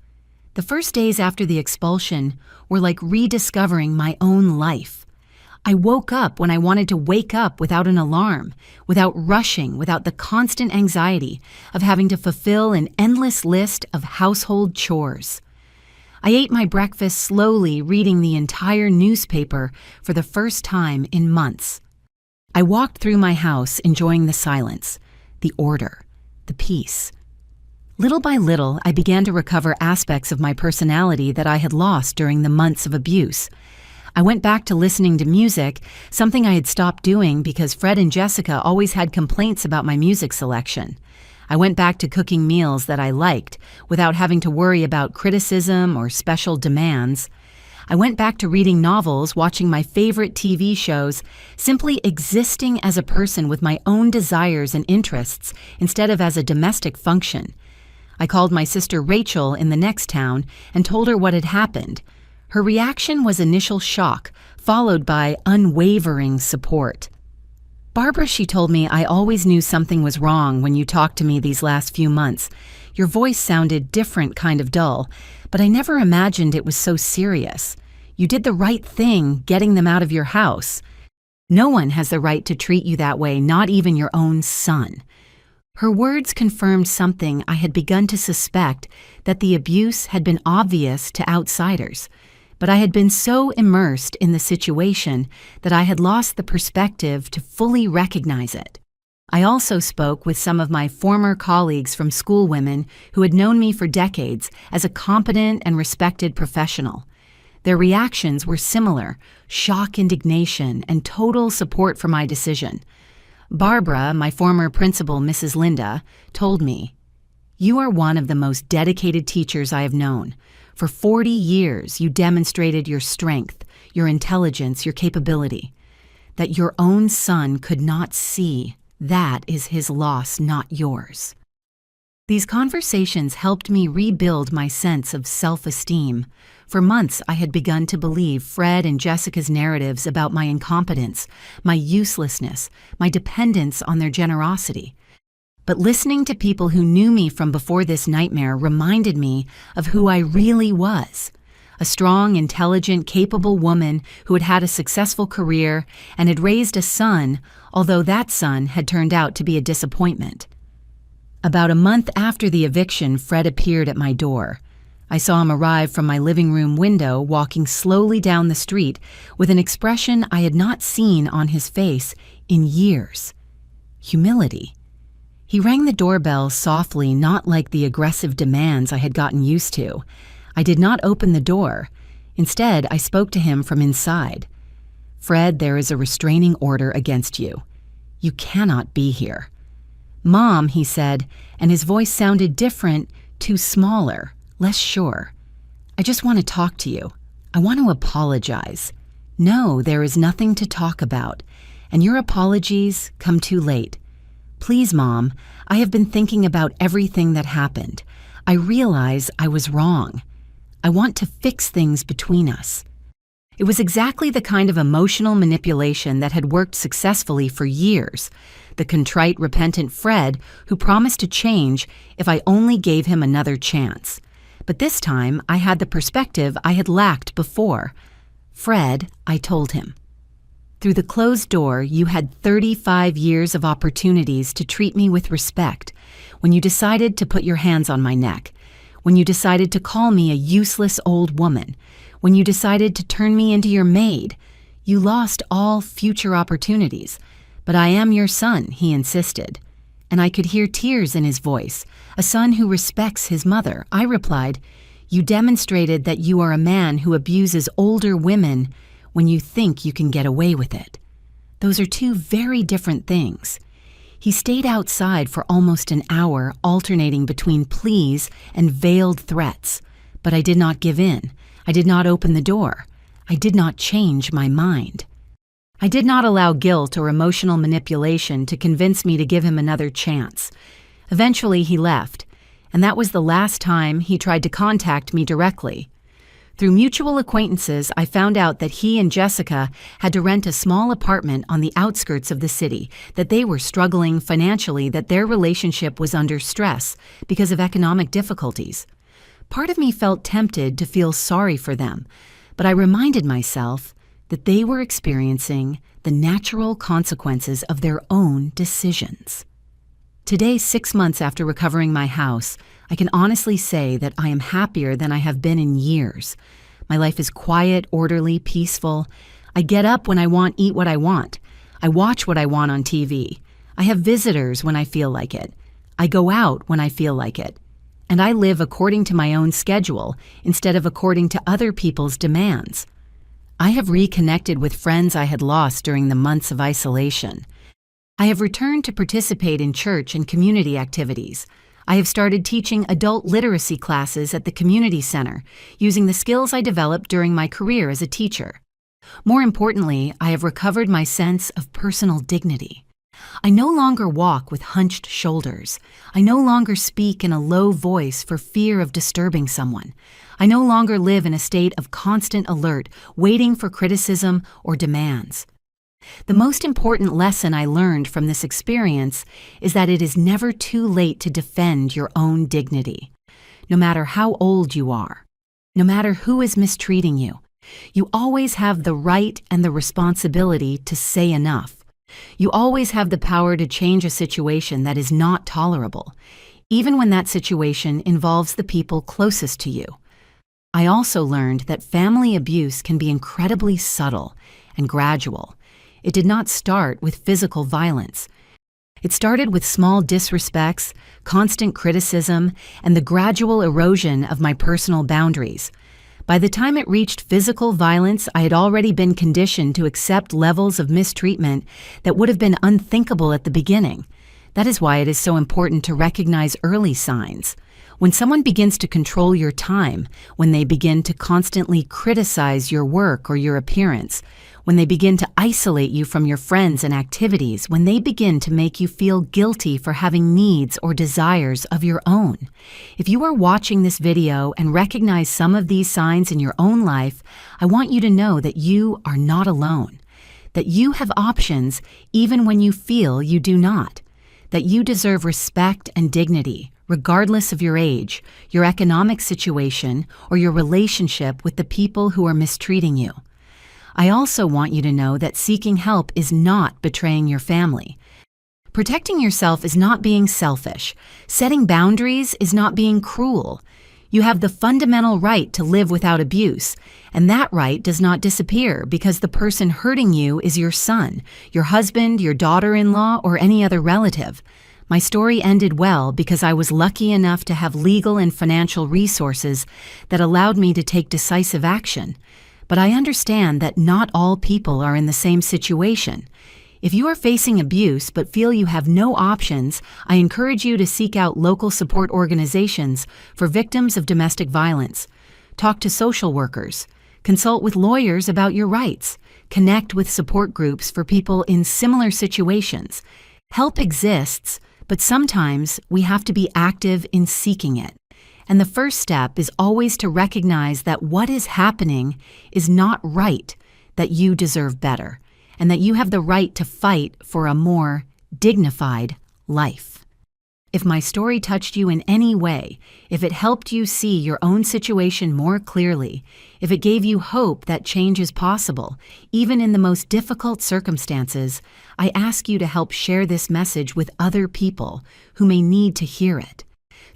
S1: The first days after the expulsion were like rediscovering my own life. I woke up when I wanted to wake up without an alarm, without rushing, without the constant anxiety of having to fulfill an endless list of household chores. I ate my breakfast slowly, reading the entire newspaper for the first time in months. I walked through my house, enjoying the silence, the order, the peace. Little by little, I began to recover aspects of my personality that I had lost during the months of abuse. I went back to listening to music, something I had stopped doing because Fred and Jessica always had complaints about my music selection. I went back to cooking meals that I liked without having to worry about criticism or special demands. I went back to reading novels, watching my favorite TV shows, simply existing as a person with my own desires and interests instead of as a domestic function. I called my sister Rachel in the next town and told her what had happened. Her reaction was initial shock, followed by unwavering support. "Barbara," she told me, "I always knew something was wrong when you talked to me these last few months. Your voice sounded different, kind of dull, but I never imagined it was so serious. You did the right thing getting them out of your house. No one has the right to treat you that way, not even your own son." Her words confirmed something I had begun to suspect, that the abuse had been obvious to outsiders. But I had been so immersed in the situation that I had lost the perspective to fully recognize it. I also spoke with some of my former colleagues from schoolwomen who had known me for decades as a competent and respected professional. Their reactions were similar: shock, indignation, and total support for my decision. Barbara, my former principal, Mrs. Linda, told me, "You are one of the most dedicated teachers I have known. For 40 years, you demonstrated your strength, your intelligence, your capability. That your own son could not see, that is his loss, not yours." These conversations helped me rebuild my sense of self-esteem. For months, I had begun to believe Fred and Jessica's narratives about my incompetence, my uselessness, my dependence on their generosity. But listening to people who knew me from before this nightmare reminded me of who I really was. A strong, intelligent, capable woman who had had a successful career and had raised a son, although that son had turned out to be a disappointment. About a month after the eviction, Fred appeared at my door. I saw him arrive from my living room window, walking slowly down the street with an expression I had not seen on his face in years: humility. He rang the doorbell softly, not like the aggressive demands I had gotten used to. I did not open the door. Instead, I spoke to him from inside. "Fred, there is a restraining order against you. You cannot be here." "Mom," he said, and his voice sounded different, too smaller, less sure. "I just want to talk to you. I want to apologize." "No, there is nothing to talk about, and your apologies come too late. Please, Mom, I have been thinking about everything that happened. I realize I was wrong. I want to fix things between us." It was exactly the kind of emotional manipulation that had worked successfully for years. The contrite, repentant Fred who promised to change if I only gave him another chance. But this time, I had the perspective I had lacked before. "Fred," I told him, "through the closed door, you had 35 years of opportunities to treat me with respect when you decided to put your hands on my neck, when you decided to call me a useless old woman, when you decided to turn me into your maid. You lost all future opportunities. But I am your son," he insisted. And I could hear tears in his voice. "A son who respects his mother." I replied, "You demonstrated that you are a man who abuses older women when you think you can get away with it. Those are two very different things." He stayed outside for almost an hour, alternating between pleas and veiled threats. But I did not give in. I did not open the door. I did not change my mind. I did not allow guilt or emotional manipulation to convince me to give him another chance. Eventually, he left, and that was the last time he tried to contact me directly. Through mutual acquaintances, I found out that he and Jessica had to rent a small apartment on the outskirts of the city, that they were struggling financially, that their relationship was under stress because of economic difficulties. Part of me felt tempted to feel sorry for them, but I reminded myself that they were experiencing the natural consequences of their own decisions. Today, 6 months after recovering my house, I can honestly say that I am happier than I have been in years. My life is quiet, orderly, peaceful. I get up when I want, eat what I want. I watch what I want on TV. I have visitors when I feel like it. I go out when I feel like it. And I live according to my own schedule instead of according to other people's demands. I have reconnected with friends I had lost during the months of isolation. I have returned to participate in church and community activities. I have started teaching adult literacy classes at the community center, using the skills I developed during my career as a teacher. More importantly, I have recovered my sense of personal dignity. I no longer walk with hunched shoulders. I no longer speak in a low voice for fear of disturbing someone. I no longer live in a state of constant alert, waiting for criticism or demands. The most important lesson I learned from this experience is that it is never too late to defend your own dignity. No matter how old you are, no matter who is mistreating you, you always have the right and the responsibility to say enough. You always have the power to change a situation that is not tolerable, even when that situation involves the people closest to you. I also learned that family abuse can be incredibly subtle and gradual. It did not start with physical violence. It started with small disrespects, constant criticism, and the gradual erosion of my personal boundaries. By the time it reached physical violence, I had already been conditioned to accept levels of mistreatment that would have been unthinkable at the beginning. That is why it is so important to recognize early signs. When someone begins to control your time, when they begin to constantly criticize your work or your appearance, when they begin to isolate you from your friends and activities, when they begin to make you feel guilty for having needs or desires of your own. If you are watching this video and recognize some of these signs in your own life, I want you to know that you are not alone, that you have options even when you feel you do not, that you deserve respect and dignity, regardless of your age, your economic situation, or your relationship with the people who are mistreating you. I also want you to know that seeking help is not betraying your family. Protecting yourself is not being selfish. Setting boundaries is not being cruel. You have the fundamental right to live without abuse, and that right does not disappear because the person hurting you is your son, your husband, your daughter-in-law, or any other relative. My story ended well because I was lucky enough to have legal and financial resources that allowed me to take decisive action. But I understand that not all people are in the same situation. If you are facing abuse but feel you have no options, I encourage you to seek out local support organizations for victims of domestic violence. Talk to social workers. Consult with lawyers about your rights. Connect with support groups for people in similar situations. Help exists, but sometimes we have to be active in seeking it. And the first step is always to recognize that what is happening is not right, that you deserve better, and that you have the right to fight for a more dignified life. If my story touched you in any way, if it helped you see your own situation more clearly, if it gave you hope that change is possible, even in the most difficult circumstances, I ask you to help share this message with other people who may need to hear it.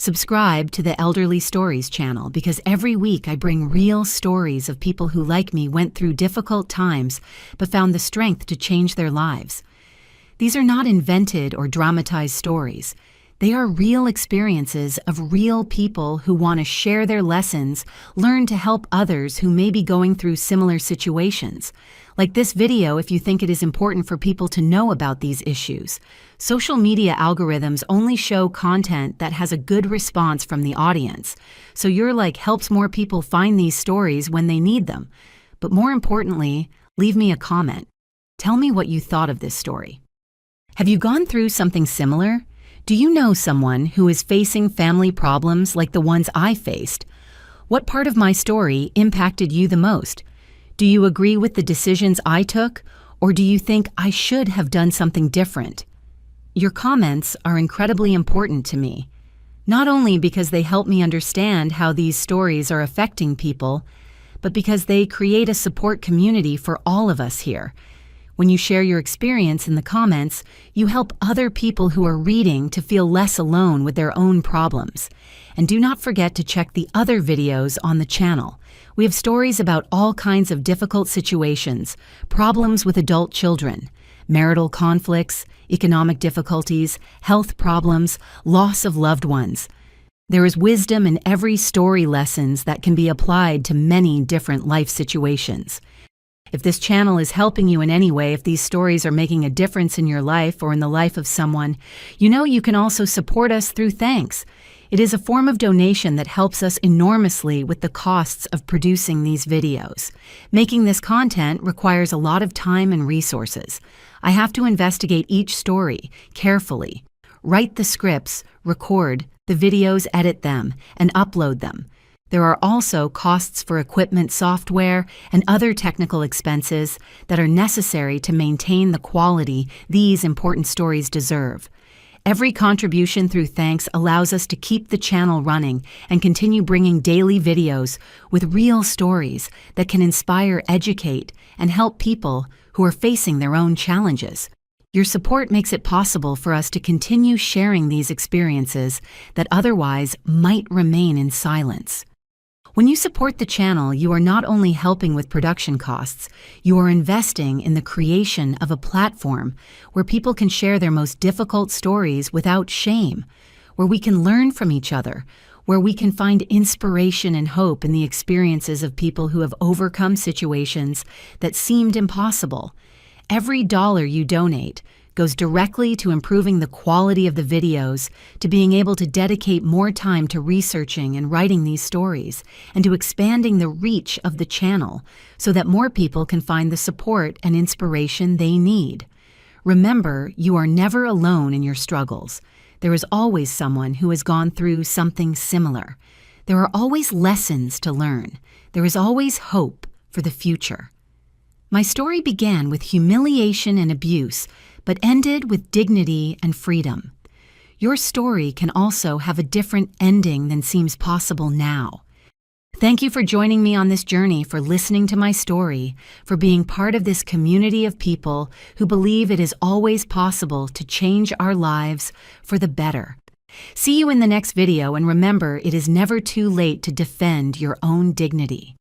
S1: Subscribe to the Elderly Stories channel because every week I bring real stories of people who, like me, went through difficult times but found the strength to change their lives. These are not invented or dramatized stories. They are real experiences of real people who want to share their lessons, learn to help others who may be going through similar situations. Like this video if you think it is important for people to know about these issues. Social media algorithms only show content that has a good response from the audience. So your like helps more people find these stories when they need them. But more importantly, leave me a comment. Tell me what you thought of this story. Have you gone through something similar? Do you know someone who is facing family problems like the ones I faced? What part of my story impacted you the most? Do you agree with the decisions I took, or do you think I should have done something different? Your comments are incredibly important to me, not only because they help me understand how these stories are affecting people, but because they create a support community for all of us here. When you share your experience in the comments, you help other people who are reading to feel less alone with their own problems. And do not forget to check the other videos on the channel. We have stories about all kinds of difficult situations, problems with adult children, marital conflicts, economic difficulties, health problems, loss of loved ones. There is wisdom in every story lessons that can be applied to many different life situations. If this channel is helping you in any way, if these stories are making a difference in your life or in the life of someone, you know you can also support us through thanks. It is a form of donation that helps us enormously with the costs of producing these videos. Making this content requires a lot of time and resources. I have to investigate each story carefully, write the scripts, record the videos, edit them, and upload them. There are also costs for equipment, software, and other technical expenses that are necessary to maintain the quality these important stories deserve. Every contribution through thanks allows us to keep the channel running and continue bringing daily videos with real stories that can inspire, educate, and help people who are facing their own challenges. Your support makes it possible for us to continue sharing these experiences that otherwise might remain in silence. When you support the channel, you are not only helping with production costs, you are investing in the creation of a platform where people can share their most difficult stories without shame, where we can learn from each other, where we can find inspiration and hope in the experiences of people who have overcome situations that seemed impossible. Every dollar you donate goes directly to improving the quality of the videos, to being able to dedicate more time to researching and writing these stories, and to expanding the reach of the channel so that more people can find the support and inspiration they need. Remember, you are never alone in your struggles. There is always someone who has gone through something similar. There are always lessons to learn. There is always hope for the future. My story began with humiliation and abuse, but ended with dignity and freedom. Your story can also have a different ending than seems possible now. Thank you for joining me on this journey, for listening to my story, for being part of this community of people who believe it is always possible to change our lives for the better. See you in the next video, and remember, it is never too late to defend your own dignity.